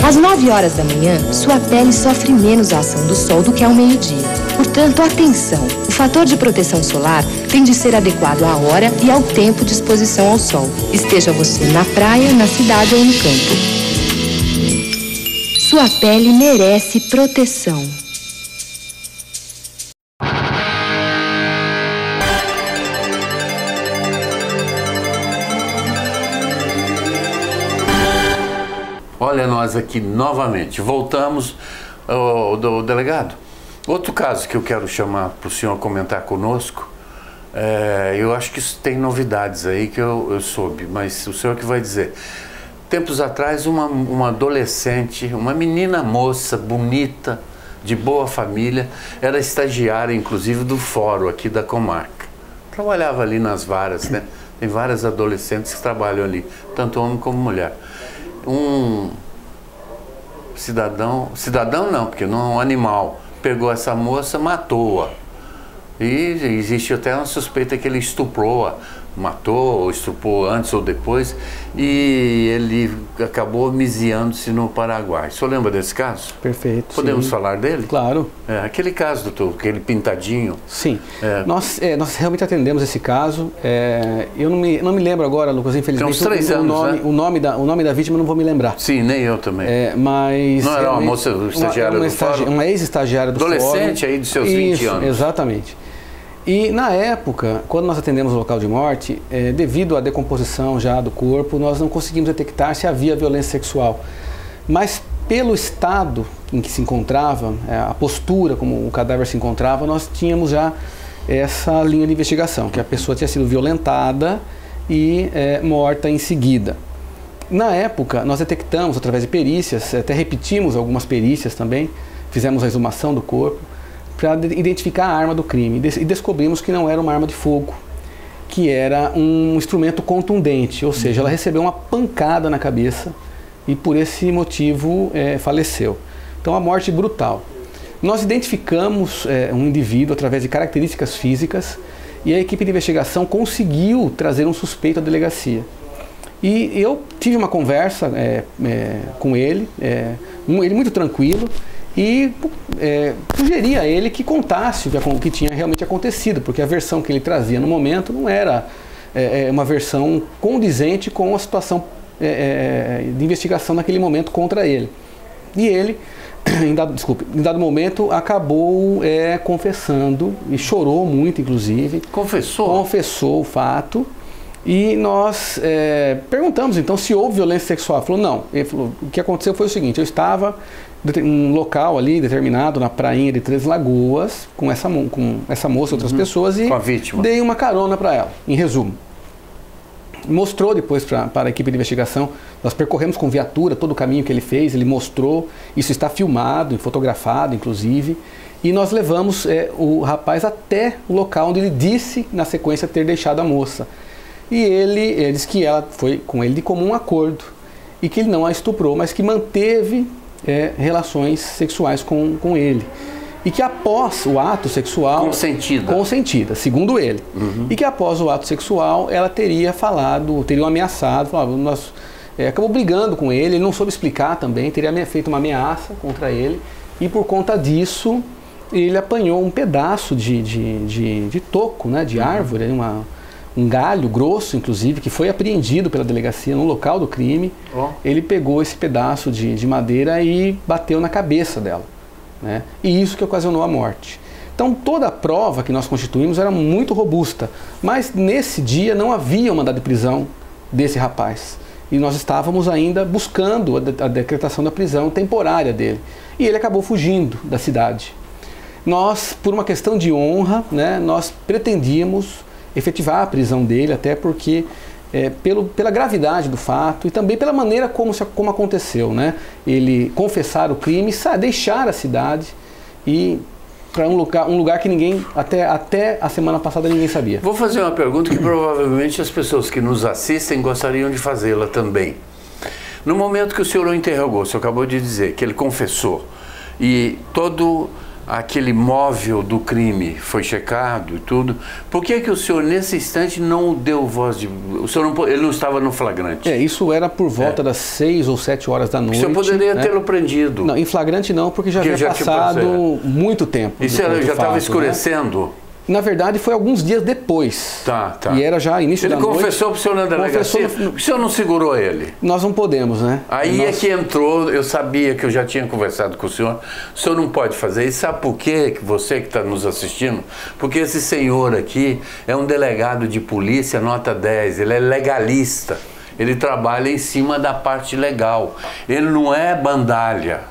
Às 9 horas da manhã, sua pele sofre menos a ação do sol do que ao meio-dia. Portanto, atenção! O fator de proteção solar tem de ser adequado à hora e ao tempo de exposição ao sol. Esteja você na praia, na cidade ou no campo. Sua pele merece proteção. Olha nós aqui novamente, voltamos do delegado. Outro caso que eu quero chamar para o senhor comentar conosco, eu acho que isso tem novidades aí que eu soube, mas o senhor que vai dizer. Tempos atrás uma adolescente, uma menina moça, bonita, de boa família, era estagiária inclusive do fórum aqui da comarca. Trabalhava ali nas varas, né? Tem várias adolescentes que trabalham ali, tanto homem como mulher. Um cidadão não, porque não é um animal, pegou essa moça, matou-a. E existe até uma suspeita que ele estuprou-a matou ou estuprou antes ou depois, e ele acabou miseando-se no Paraguai. O senhor lembra desse caso? Perfeito. Podemos sim. falar dele? Claro. Aquele caso, doutor, aquele pintadinho. Sim. Nós realmente atendemos esse caso. Eu não me lembro agora, Lucas, infelizmente. Tem uns 3 anos, né? O nome da vítima eu não vou me lembrar. Sim, nem eu também. Mas não era uma moça estagiária do fórum? Uma ex-estagiária do fórum. Adolescente aí de seus 20 anos. Exatamente. E na época, quando nós atendemos o local de morte, devido à decomposição já do corpo, nós não conseguimos detectar se havia violência sexual. Mas pelo estado em que se encontrava, a postura como o cadáver se encontrava, nós tínhamos já essa linha de investigação, que a pessoa tinha sido violentada e morta em seguida. Na época, nós detectamos através de perícias, até repetimos algumas perícias também, fizemos a exumação do corpo, para identificar a arma do crime, e descobrimos que não era uma arma de fogo, que era um instrumento contundente, ou seja, ela recebeu uma pancada na cabeça e por esse motivo faleceu. Então, a morte brutal. Nós identificamos um indivíduo através de características físicas e a equipe de investigação conseguiu trazer um suspeito à delegacia. E eu tive uma conversa com ele, ele muito tranquilo, e sugeri a ele que contasse o que tinha realmente acontecido, porque a versão que ele trazia no momento não era uma versão condizente com a situação de investigação naquele momento contra ele. E ele, em dado momento, acabou confessando, e chorou muito, inclusive. Confessou? Confessou o fato. E nós perguntamos então se houve violência sexual. Ele falou não. Ele falou, o que aconteceu foi o seguinte: eu estava em um local ali determinado, na prainha de Três Lagoas, com essa moça e outras pessoas, e com a vítima. Dei uma carona para ela, em resumo. Mostrou depois para a equipe de investigação, nós percorremos com viatura todo o caminho que ele fez, ele mostrou, isso está filmado e fotografado inclusive, e nós levamos o rapaz até o local onde ele disse na sequência ter deixado a moça. E ele disse que ela foi com ele de comum acordo e que ele não a estuprou, mas que manteve relações sexuais com ele. E que após o ato sexual... Consentida, segundo ele. E que após o ato sexual ela teria ameaçado, acabou brigando com ele não soube explicar também, teria feito uma ameaça contra ele, e por conta disso ele apanhou um pedaço de toco, né, de árvore, um galho grosso, inclusive, que foi apreendido pela delegacia no local do crime. Ele pegou esse pedaço de madeira e bateu na cabeça dela, né? E isso que ocasionou a morte. Então, toda a prova que nós constituímos era muito robusta, mas nesse dia não havia um mandado de prisão desse rapaz. E nós estávamos ainda buscando a decretação da prisão temporária dele. E ele acabou fugindo da cidade. Nós, por uma questão de honra, né, nós pretendíamos efetivar a prisão dele, até porque pela gravidade do fato e também pela maneira como aconteceu, né? Ele confessar o crime, deixar a cidade e para um lugar que ninguém, até a semana passada, ninguém sabia. Vou fazer uma pergunta que provavelmente as pessoas que nos assistem gostariam de fazê-la também. No momento que o senhor o interrogou, o senhor acabou de dizer que ele confessou e todo aquele móvel do crime foi checado e tudo, por que o senhor nesse instante não deu voz de... ele não estava no flagrante? Isso era por volta das 6 ou 7 horas da noite. O senhor poderia tê-lo prendido? Não, em flagrante não, porque já havia passado muito tempo. Isso já estava escurecendo? Né? Na verdade, foi alguns dias depois. Tá. E era já início da noite. Ele confessou para o senhor na delegacia? O senhor não segurou ele? Nós não podemos, né? Aí é que entrou, eu sabia que eu já tinha conversado com o senhor não pode fazer isso. Sabe por quê? Que você que está nos assistindo? Porque esse senhor aqui é um delegado de polícia nota 10, ele é legalista. Ele trabalha em cima da parte legal. Ele não é bandalha,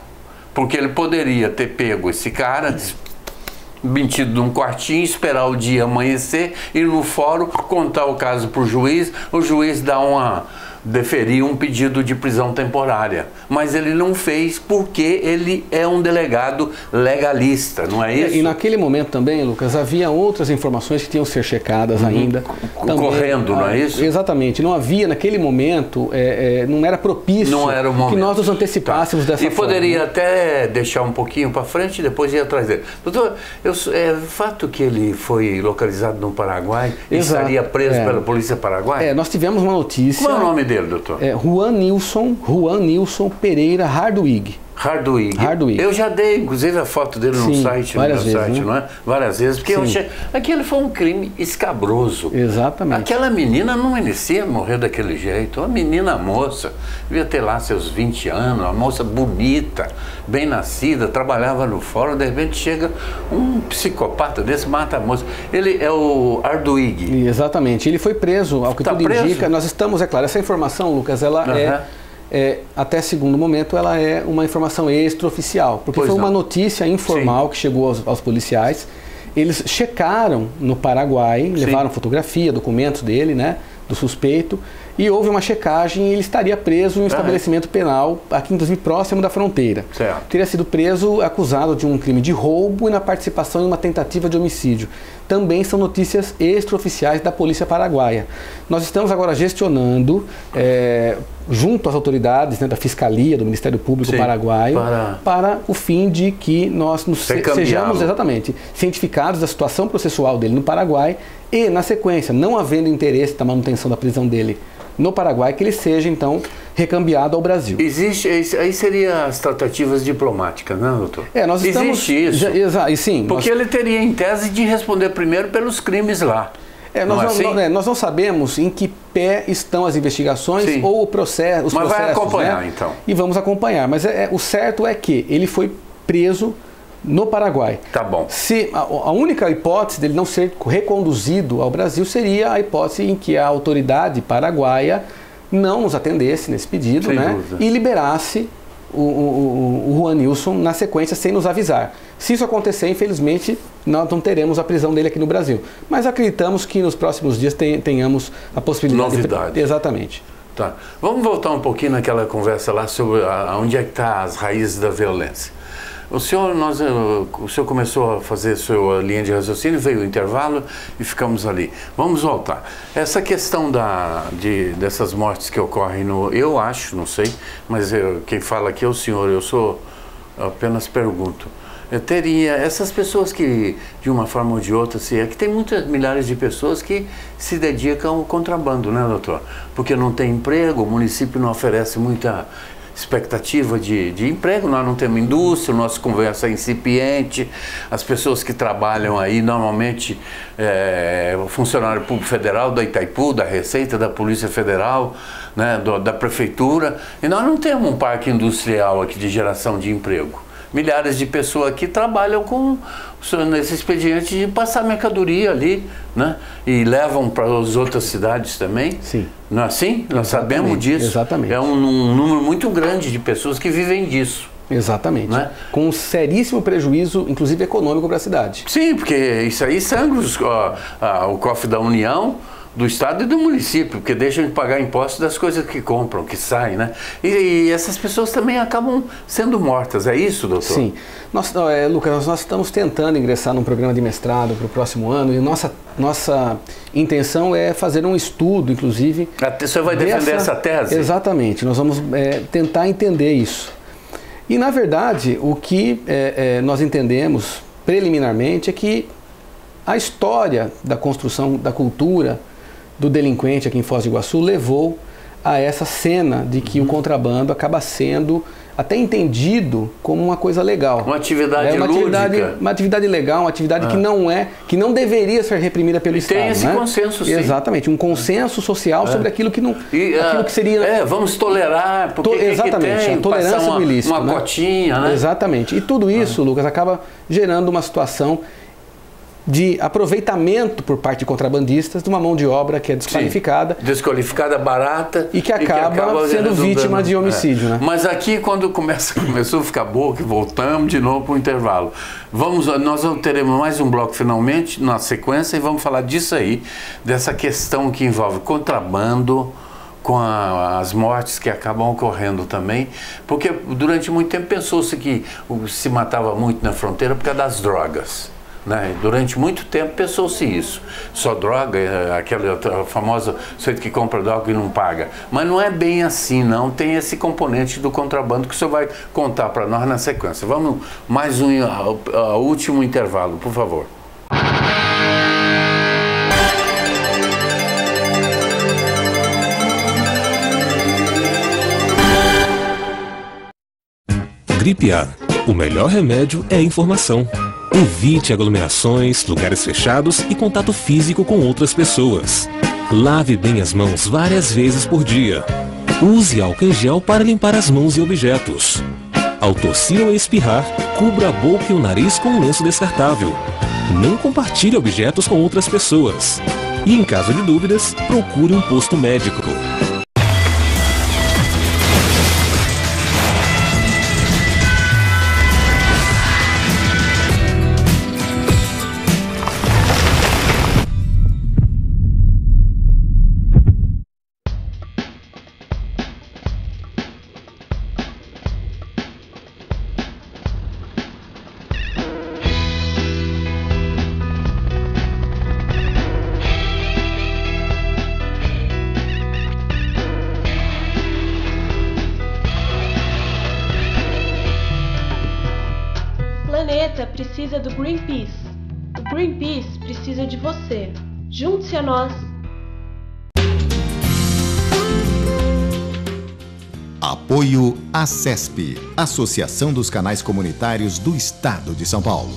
porque ele poderia ter pego esse cara... metido num quartinho, esperar o dia amanhecer, ir no fórum, contar o caso para o juiz dar deferir um pedido de prisão temporária. Mas ele não fez porque ele é um delegado legalista, não é isso? E naquele momento também, Lucas, havia outras informações que tinham que ser checadas ainda. Correndo, não é isso? Exatamente. Não havia, naquele momento, não era propício não era o momento que nós nos antecipássemos dessa forma. E poderia até deixar um pouquinho para frente e depois ir atrás dele. Doutor, o fato que ele foi localizado no Paraguai e estaria preso pela polícia paraguaia? Nós tivemos uma notícia... Qual é o nome dele, doutor? Juan Nilson Pereira Hardwig. Hardwig. Eu já dei, inclusive, a foto dele no site, várias vezes, não é? Várias vezes, porque eu achei... Aquele foi um crime escabroso. Exatamente. Aquela menina não merecia morrer daquele jeito. Uma menina moça, devia ter lá seus 20 anos, uma moça bonita, bem nascida, trabalhava no fórum, de repente chega um psicopata desse, mata a moça. Ele é o Hardwig. Exatamente. Ele foi preso, ao que tudo indica. Nós estamos, é claro, essa informação, Lucas, ela até segundo momento, ela é uma informação extraoficial, porque foi uma notícia informal que chegou aos policiais. Eles checaram no Paraguai, levaram fotografia, documentos dele, né, do suspeito, e houve uma checagem e ele estaria preso em um estabelecimento penal, aqui inclusive próximo da fronteira. Teria sido preso acusado de um crime de roubo e na participação em uma tentativa de homicídio. Também são notícias extraoficiais da polícia paraguaia. Nós estamos agora gestionando, junto às autoridades, né, da Fiscalia, do Ministério Público paraguaio, para o fim de que nós sejamos exatamente cientificados da situação processual dele no Paraguai e, na sequência, não havendo interesse da manutenção da prisão dele no Paraguai, que ele seja, então, recambiado ao Brasil. Existe, aí seria as tratativas diplomáticas, né, doutor? Nós estamos... Existe isso. Sim, porque ele teria, em tese, de responder primeiro pelos crimes lá. Nós não sabemos em que pé estão as investigações ou os processos. Mas vai acompanhar, né? Então. E vamos acompanhar. Mas o certo é que ele foi preso no Paraguai. Tá bom. Se a única hipótese dele não ser reconduzido ao Brasil seria a hipótese em que a autoridade paraguaia não nos atendesse nesse pedido, né, e liberasse o Juan Nilson na sequência sem nos avisar. Se isso acontecer, infelizmente, nós não teremos a prisão dele aqui no Brasil. Mas acreditamos que nos próximos dias tenhamos a possibilidade de... Exatamente. Tá. Vamos voltar um pouquinho naquela conversa lá sobre onde é que está as raízes da violência. O senhor começou a fazer sua linha de raciocínio, veio o intervalo e ficamos ali. Vamos voltar. Essa questão dessas mortes que ocorrem eu acho, não sei, mas quem fala aqui é o senhor, eu apenas pergunto. Teria essas pessoas que, de uma forma ou de outra, que tem muitas milhares de pessoas que se dedicam ao contrabando, né, doutor? Porque não tem emprego, o município não oferece muita expectativa de emprego, nós não temos indústria, o nosso comércio é incipiente, as pessoas que trabalham aí normalmente o funcionário público federal da Itaipu, da Receita, da Polícia Federal, né, da Prefeitura, e nós não temos um parque industrial aqui de geração de emprego. Milhares de pessoas aqui trabalham nesse expediente de passar mercadoria ali, né? E levam para as outras cidades também. Sim. Não é assim? Nós sabemos disso. Exatamente. É um número muito grande de pessoas que vivem disso. Exatamente. Né? Com um seríssimo prejuízo, inclusive econômico, para a cidade. Sim, porque isso aí sangra o cofre da União, do Estado e do município, porque deixam de pagar impostos das coisas que compram, que saem, né? E essas pessoas também acabam sendo mortas, é isso, doutor? Sim. Lucas, nós estamos tentando ingressar num programa de mestrado para o próximo ano e nossa intenção é fazer um estudo, inclusive... O senhor vai defender essa tese? Exatamente, nós vamos tentar entender isso. E, na verdade, o que nós entendemos preliminarmente é que a história da construção da cultura do delinquente aqui em Foz do Iguaçu levou a essa cena de que o contrabando acaba sendo até entendido como uma coisa legal. Uma atividade lúdica. Uma atividade legal, uma atividade que não deveria ser reprimida pelo Estado. Tem esse consenso, sim. Exatamente, um consenso social sobre aquilo que aquilo que seria... vamos tolerar, porque exatamente, a tolerância do ilícito. Uma cotinha, né? Exatamente. E tudo isso, Lucas, acaba gerando uma situação de aproveitamento por parte de contrabandistas de uma mão de obra que é desqualificada. Sim, desqualificada, barata. E que acaba sendo vítima de homicídio. Né? Mas aqui, quando começou a ficar boa, que voltamos de novo para o intervalo. Nós teremos mais um bloco finalmente, na sequência, e vamos falar disso aí, dessa questão que envolve contrabando com as mortes que acabam ocorrendo também, porque durante muito tempo pensou-se que se matava muito na fronteira por causa das drogas. Né? Durante muito tempo pensou-se isso. Só droga, aquela famosa sujeito que compra droga e não paga. Mas não é bem assim, não. Tem esse componente do contrabando que o senhor vai contar para nós na sequência. Vamos mais último intervalo, por favor. Gripe A. O melhor remédio é a informação. Evite aglomerações, lugares fechados e contato físico com outras pessoas. Lave bem as mãos várias vezes por dia. Use álcool em gel para limpar as mãos e objetos. Ao tossir ou espirrar, cubra a boca e o nariz com um lenço descartável. Não compartilhe objetos com outras pessoas. E em caso de dúvidas, procure um posto médico. Precisa do Greenpeace. O Greenpeace precisa de você. Junte-se a nós. Apoio ACESP, Associação dos Canais Comunitários do Estado de São Paulo.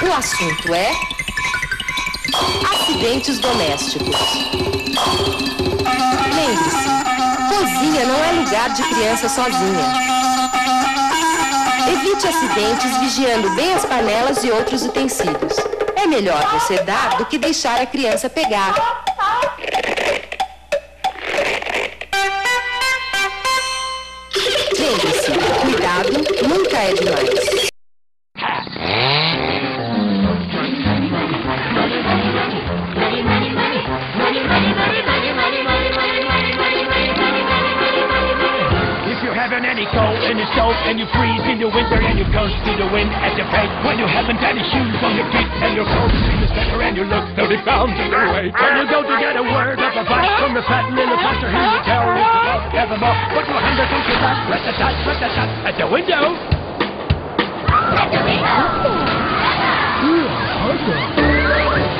O assunto é acidentes domésticos. Lembre-se, cozinha não é lugar de criança sozinha. Evite acidentes vigiando bem as panelas e outros utensílios. É melhor você dar do que deixar a criança pegar. Lembre-se, cuidado nunca é demais. Any cold in the stove and you freeze in the winter and you ghost to the wind at your face when you haven't any shoes on your feet and you're cold in the center and you look 30 pounds away. When you go to get a word of advice from the fat little pastor who you tell is about evermore, put your hand against your back, rat-a-tat, at the window.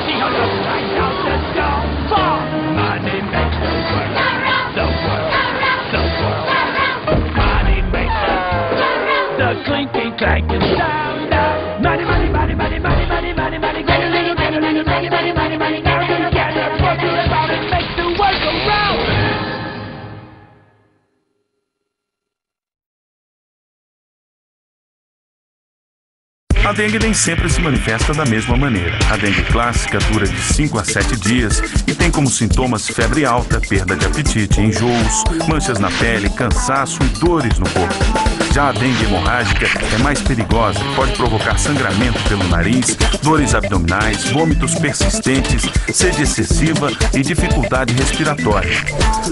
See how the right out the door. For money makes the world, the world, the world. The clinking, clanking sound of money, money, money, money, money, money, money, money, get a little, get a little, money, money, money, money, get a little, get a what you about it makes the world go round. A dengue nem sempre se manifesta da mesma maneira. A dengue clássica dura de 5 a 7 dias e tem como sintomas febre alta, perda de apetite, enjoos, manchas na pele, cansaço e dores no corpo. Já a dengue hemorrágica é mais perigosa, pode provocar sangramento pelo nariz, dores abdominais, vômitos persistentes, sede excessiva e dificuldade respiratória.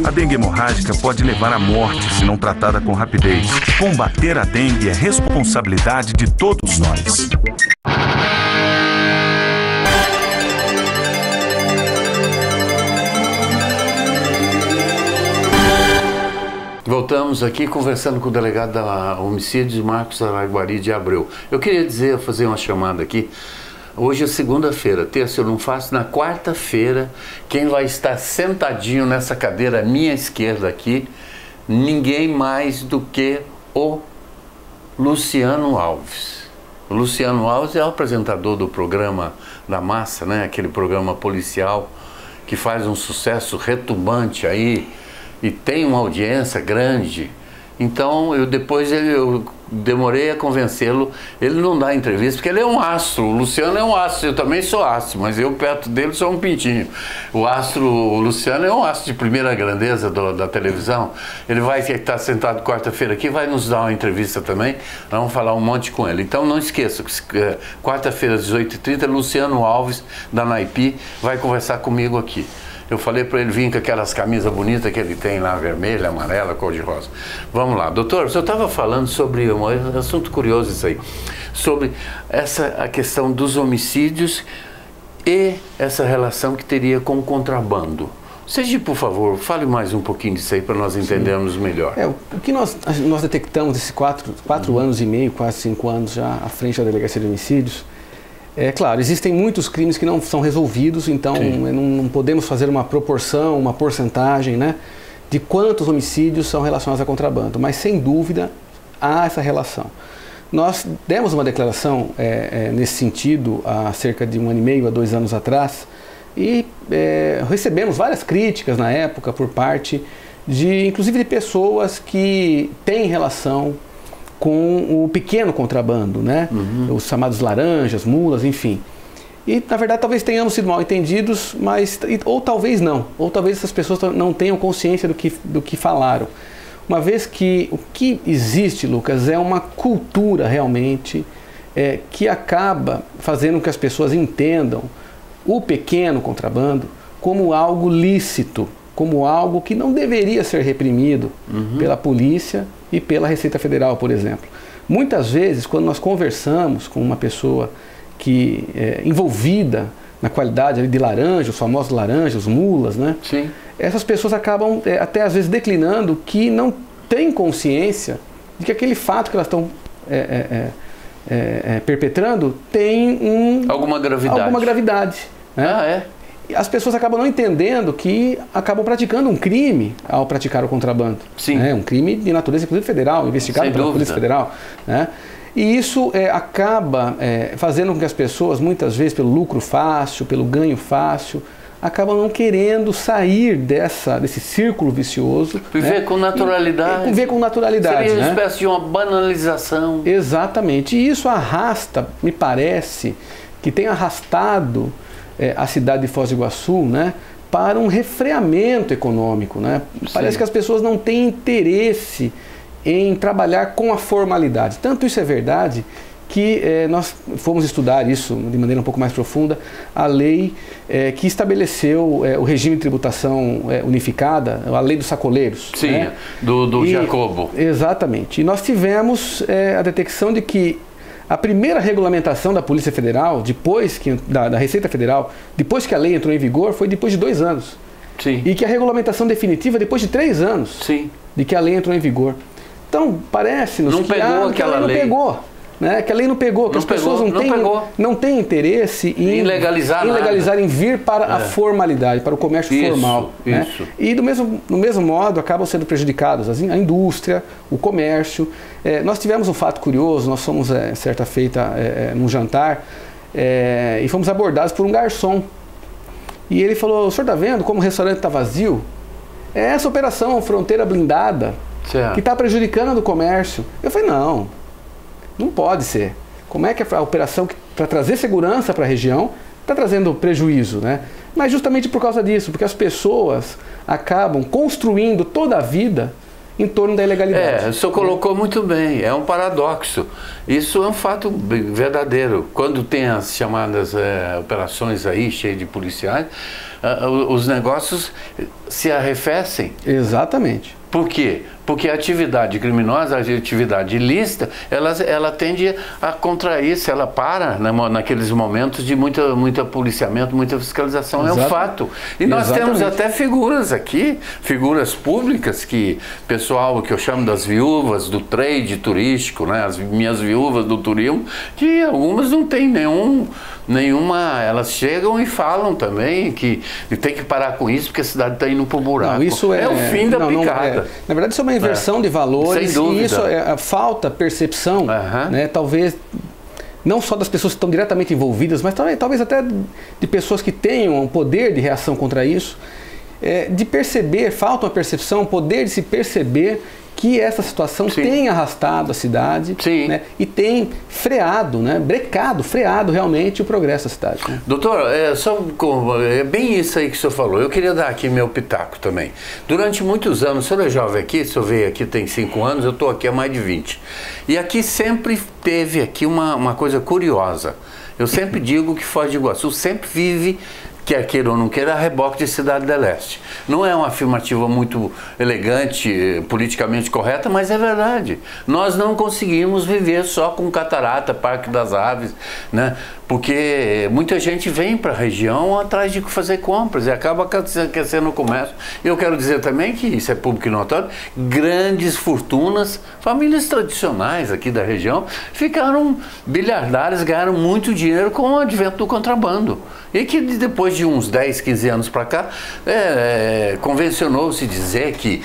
A dengue hemorrágica pode levar à morte se não tratada com rapidez. Combater a dengue é responsabilidade de todos nós. Voltamos aqui conversando com o delegado da Homicídios, Marcos Araguari de Abreu. Eu queria fazer uma chamada aqui. Hoje é segunda-feira, terça eu não faço. Na quarta-feira, quem vai estar sentadinho nessa cadeira à minha esquerda aqui, ninguém mais do que o Luciano Alves. O Luciano Alves é o apresentador do programa da Massa, né? Aquele programa policial que faz um sucesso retumbante aí e tem uma audiência grande. Então eu demorei a convencê-lo. Ele não dá entrevista porque ele é um astro. O Luciano é um astro, eu também sou astro, mas eu perto dele sou um pintinho. O Luciano é um astro de primeira grandeza da televisão. Ele vai estar sentado quarta-feira aqui, vai nos dar uma entrevista também. Nós vamos falar um monte com ele. Então não esqueça, quarta-feira às 18h30, Luciano Alves da Naipi vai conversar comigo aqui. Eu falei para ele vir com aquelas camisas bonitas que ele tem lá, vermelha, amarela, cor de rosa. Vamos lá. Doutor, o senhor estava falando sobre um assunto curioso isso aí, sobre a questão dos homicídios e essa relação que teria com o contrabando. Seja, por favor, fale mais um pouquinho disso aí para nós entendermos melhor. O que nós detectamos esses 4 anos e meio, quase 5 anos já à frente da Delegacia de Homicídios, claro, existem muitos crimes que não são resolvidos, então não podemos fazer uma proporção, uma porcentagem, né, de quantos homicídios são relacionados a contrabando, mas sem dúvida há essa relação. Nós demos uma declaração nesse sentido há cerca de 1 ano e meio, a 2 anos atrás, e recebemos várias críticas na época por parte inclusive de pessoas que têm relação com o pequeno contrabando, né? Os chamados laranjas, mulas, enfim. E, na verdade, talvez tenhamos sido mal entendidos, ou talvez não. Ou talvez essas pessoas não tenham consciência do que falaram. Uma vez que o que existe, Lucas, é uma cultura realmente que acaba fazendo com que as pessoas entendam o pequeno contrabando como algo lícito, como algo que não deveria ser reprimido pela polícia e pela Receita Federal, por exemplo. Muitas vezes, quando nós conversamos com uma pessoa que é envolvida na qualidade ali de laranja, os famosos laranjas, mulas, né? Sim. Essas pessoas acabam até às vezes declinando que não têm consciência de que aquele fato que elas estão perpetrando tem alguma gravidade. Né? As pessoas acabam não entendendo que acabam praticando um crime ao praticar o contrabando. Sim. Um crime de natureza, inclusive federal, investigado pela Polícia Federal. Né? E isso acaba fazendo com que as pessoas, muitas vezes pelo lucro fácil, pelo ganho fácil, acabam não querendo sair desse círculo vicioso. Viver com naturalidade. Viver com naturalidade. Seria uma espécie de uma banalização. Exatamente. E isso arrasta, me parece, que tem arrastado a cidade de Foz do Iguaçu, né, para um refreamento econômico. Né? Parece que as pessoas não têm interesse em trabalhar com a formalidade. Tanto isso é verdade que nós fomos estudar isso de maneira um pouco mais profunda, a lei que estabeleceu o regime de tributação unificada, a lei dos sacoleiros. Sim, né? do Jacobo. Exatamente. E nós tivemos a detecção de que a primeira regulamentação da Polícia Federal, da Receita Federal, depois que a lei entrou em vigor, foi depois de 2 anos. Sim. E que a regulamentação definitiva depois de 3 anos. Sim. De que a lei entrou em vigor. Então, parece-nos que a lei não pegou. Né? Que a lei não pegou, que as pessoas não têm interesse em legalizar, em vir para a formalidade, para o comércio formal. Né? E do mesmo modo acabam sendo prejudicados a indústria, o comércio. Nós tivemos um fato curioso, nós fomos certa feita num jantar e fomos abordados por um garçom. E ele falou: o senhor está vendo como o restaurante está vazio? É essa operação Fronteira Blindada que está prejudicando o comércio. Eu falei: não pode ser. Como é que a operação para trazer segurança para a região está trazendo prejuízo, né? Mas justamente por causa disso, porque as pessoas acabam construindo toda a vida em torno da ilegalidade. O senhor colocou muito bem, é um paradoxo. Isso é um fato verdadeiro. Quando tem as chamadas operações aí, cheias de policiais, os negócios se arrefecem. Exatamente. Por quê? Porque a atividade criminosa, a atividade ilícita, ela tende a contrair-se, ela para naqueles momentos de muito policiamento, muita fiscalização. É um fato. E nós temos até figuras aqui, figuras públicas, pessoal que eu chamo das viúvas do trade turístico, né? As minhas viúvas do turismo, que algumas não têm nenhuma, elas chegam e falam também que tem que parar com isso porque a cidade está indo para o buraco. Não, isso é o fim da picada. Na verdade, isso é uma inversão de valores. Sem dúvida. E isso falta percepção, né, talvez não só das pessoas que estão diretamente envolvidas, mas talvez até de pessoas que tenham um poder de reação contra isso, de perceber, falta uma percepção, poder de se perceber que essa situação tem arrastado a cidade, né, e tem freado, né, freado realmente o progresso da cidade. Né? Doutor, é bem isso aí que o senhor falou. Eu queria dar aqui meu pitaco também. Durante muitos anos, o senhor é jovem aqui, o senhor veio aqui tem 5 anos, eu estou aqui há mais de 20. E aqui sempre teve aqui uma coisa curiosa. Eu sempre digo que Foz do Iguaçu sempre vive quer queira ou não queira, a reboque de Cidade do Leste. Não é uma afirmativa muito elegante, politicamente correta, mas é verdade. Nós não conseguimos viver só com Catarata, Parque das Aves, né? Porque muita gente vem para a região atrás de fazer compras e acaba aquecendo o comércio. Eu quero dizer também que isso é público e notório, grandes fortunas, famílias tradicionais aqui da região ficaram bilhardárias, ganharam muito dinheiro com o advento do contrabando. E que depois de uns 10, 15 anos para cá, convencionou-se dizer que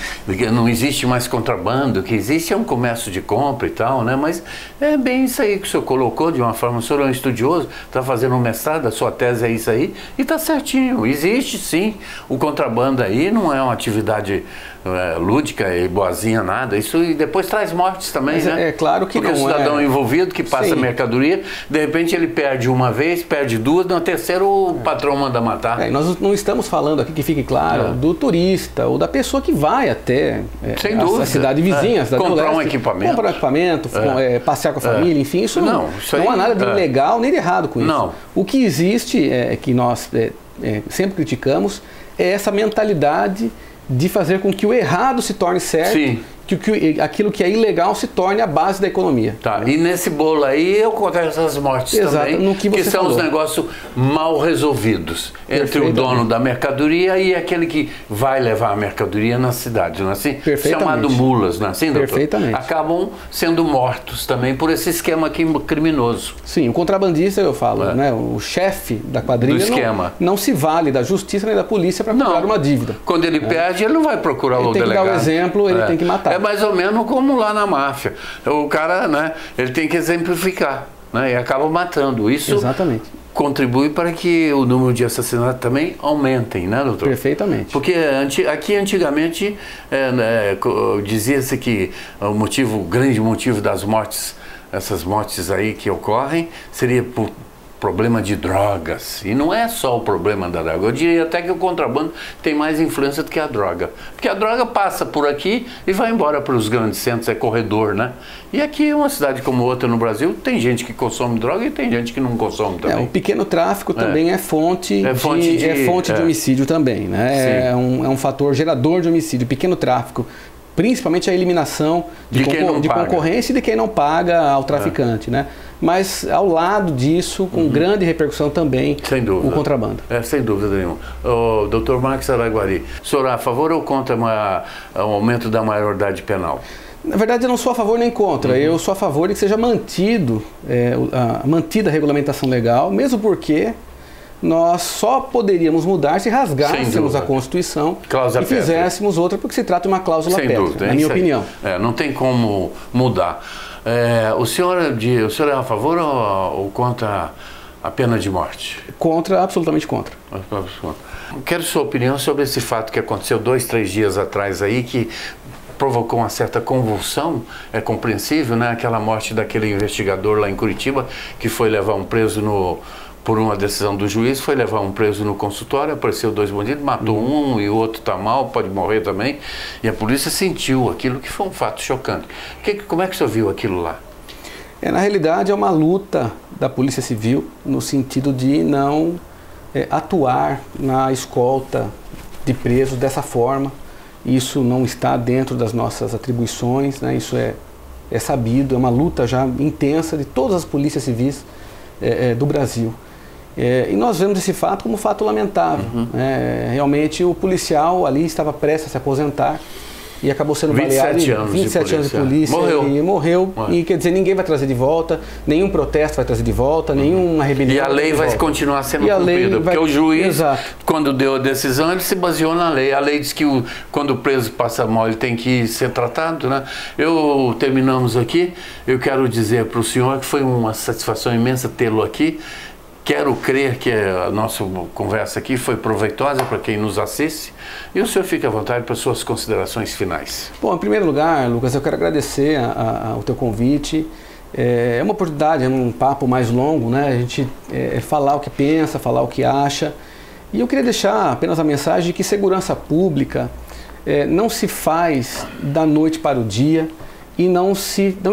não existe mais contrabando, que existe um comércio de compra e tal, né? Mas é bem isso aí que o senhor colocou de uma forma, o senhor é um estudioso, está fazendo um mestrado, a sua tese é isso aí, e está certinho, existe sim, o contrabando aí não é uma atividade lúdica e boazinha, nada, isso e depois traz mortes também, mas né? É claro que porque não o cidadão envolvido que passa mercadoria, de repente ele perde uma vez, perde duas, na terceira o patrão manda matar. Nós não estamos falando aqui, que fique claro, do turista ou da pessoa que vai até a cidade vizinha, a cidade comprar um equipamento. Comprar um equipamento, passear com a família, enfim, isso não há nada de ilegal nem de errado com isso. Não. O que existe, que nós sempre criticamos, é essa mentalidade de fazer com que o errado se torne certo, que aquilo que é ilegal se torne a base da economia. Tá, e nesse bolo aí acontecem as mortes também, no que são os negócios mal resolvidos entre o dono da mercadoria e aquele que vai levar a mercadoria na cidade, não é assim? Chamado mulas, não é assim, doutor? Perfeitamente. Acabam sendo mortos também por esse esquema criminoso. Sim, o contrabandista, eu falo, né, o chefe da quadrilha não se vale da justiça nem da polícia para cobrar uma dívida. Quando ele perde, ele não vai procurar o delegado. Ele tem que dar o exemplo, ele tem que matar. É mais ou menos como lá na máfia. O cara, né, ele tem que exemplificar, né, e acaba matando. Isso contribui para que o número de assassinatos também aumentem, né, doutor? Perfeitamente. Porque aqui antigamente dizia-se que o grande motivo das mortes, essas mortes aí que ocorrem, seria por problema de drogas. E não é só o problema da droga. Eu diria até que o contrabando tem mais influência do que a droga. Porque a droga passa por aqui e vai embora para os grandes centros, é corredor, né? E aqui, uma cidade como outra no Brasil, tem gente que consome droga e tem gente que não consome também. O pequeno tráfico também é fonte de homicídio também, né? É um fator gerador de homicídio. O pequeno tráfico, principalmente a eliminação de concorrência e de quem não paga ao traficante, né? Mas ao lado disso, com grande repercussão também, o contrabando. Sem dúvida nenhuma. Dr. Marcos Araguari, o senhor é a favor ou contra o aumento da maioridade penal? Na verdade, eu não sou a favor nem contra. Eu sou a favor de que seja mantida a regulamentação legal, mesmo porque nós só poderíamos mudar se rasgássemos a Constituição e fizéssemos outra, porque se trata de uma cláusula pétrea, na minha opinião. Não tem como mudar. O senhor é a favor ou contra a pena de morte? Absolutamente contra. Quero sua opinião sobre esse fato que aconteceu 2, 3 dias atrás aí, que provocou uma certa convulsão, é compreensível, né? Aquela morte daquele investigador lá em Curitiba, que foi levar um preso por uma decisão do juiz, foi levar um preso no consultório, apareceu 2 bandidos, matou um e o outro está mal, pode morrer também. E a polícia sentiu aquilo, que foi um fato chocante. Como é que o senhor viu aquilo lá? Na realidade, é uma luta da Polícia Civil no sentido de não atuar na escolta de presos dessa forma. Isso não está dentro das nossas atribuições, né? Isso é sabido, é uma luta já intensa de todas as polícias civis do Brasil. E nós vemos esse fato como um fato lamentável. Realmente o policial ali estava prestes a se aposentar e acabou sendo baleado. 27 anos de polícia. Morreu. E quer dizer, ninguém vai trazer de volta, nenhum protesto vai trazer de volta, nenhuma rebelião. E a lei vai continuar sendo cumprida, porque o juiz, quando deu a decisão, ele se baseou na lei. A lei diz que quando o preso passa mal, ele tem que ser tratado, né? Terminamos aqui. Eu quero dizer para o senhor que foi uma satisfação imensa tê-lo aqui. Quero crer que a nossa conversa aqui foi proveitosa para quem nos assiste. E o senhor fica à vontade para suas considerações finais. Bom, em primeiro lugar, Lucas, eu quero agradecer o teu convite. É uma oportunidade, é um papo mais longo, né? A gente falar o que pensa, falar o que acha. E eu queria deixar apenas a mensagem de que segurança pública não se faz da noite para o dia e não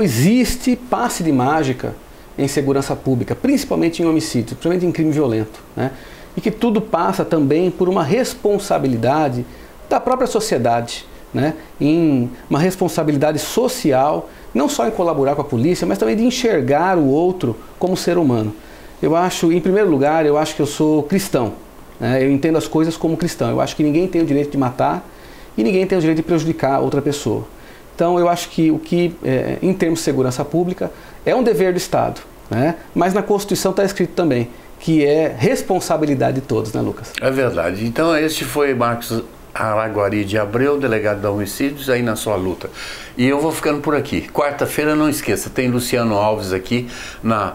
existe passe de mágica em segurança pública, principalmente em homicídio, principalmente em crime violento, né? e que tudo passa também por uma responsabilidade da própria sociedade, né? Em uma responsabilidade social, não só em colaborar com a polícia, mas também de enxergar o outro como ser humano. Eu acho, em primeiro lugar, eu acho que eu sou cristão, né? Eu entendo as coisas como cristão. Eu acho que ninguém tem o direito de matar e ninguém tem o direito de prejudicar outra pessoa. Então eu acho que em termos de segurança pública, é um dever do Estado, né? Mas na Constituição está escrito também que é responsabilidade de todos, né, Lucas? É verdade. Então este foi Marcos Araguari de Abreu, delegado da Homicídios, aí na sua luta. E eu vou ficando por aqui. Quarta-feira, não esqueça, tem Luciano Alves aqui na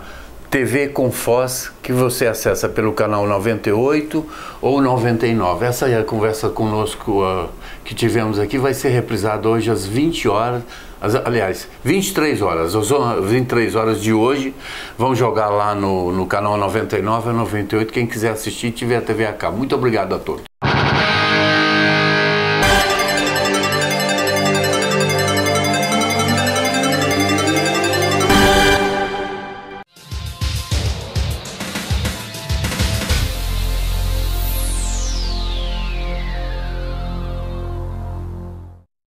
TV com Foz, que você acessa pelo canal 98 ou 99. Essa é a conversa conosco que tivemos aqui, vai ser reprisada hoje às 20 horas, aliás, 23 horas, às 23 horas de hoje, vão jogar lá no canal 99 ou 98, quem quiser assistir, tiver a TV a cabo. Muito obrigado a todos.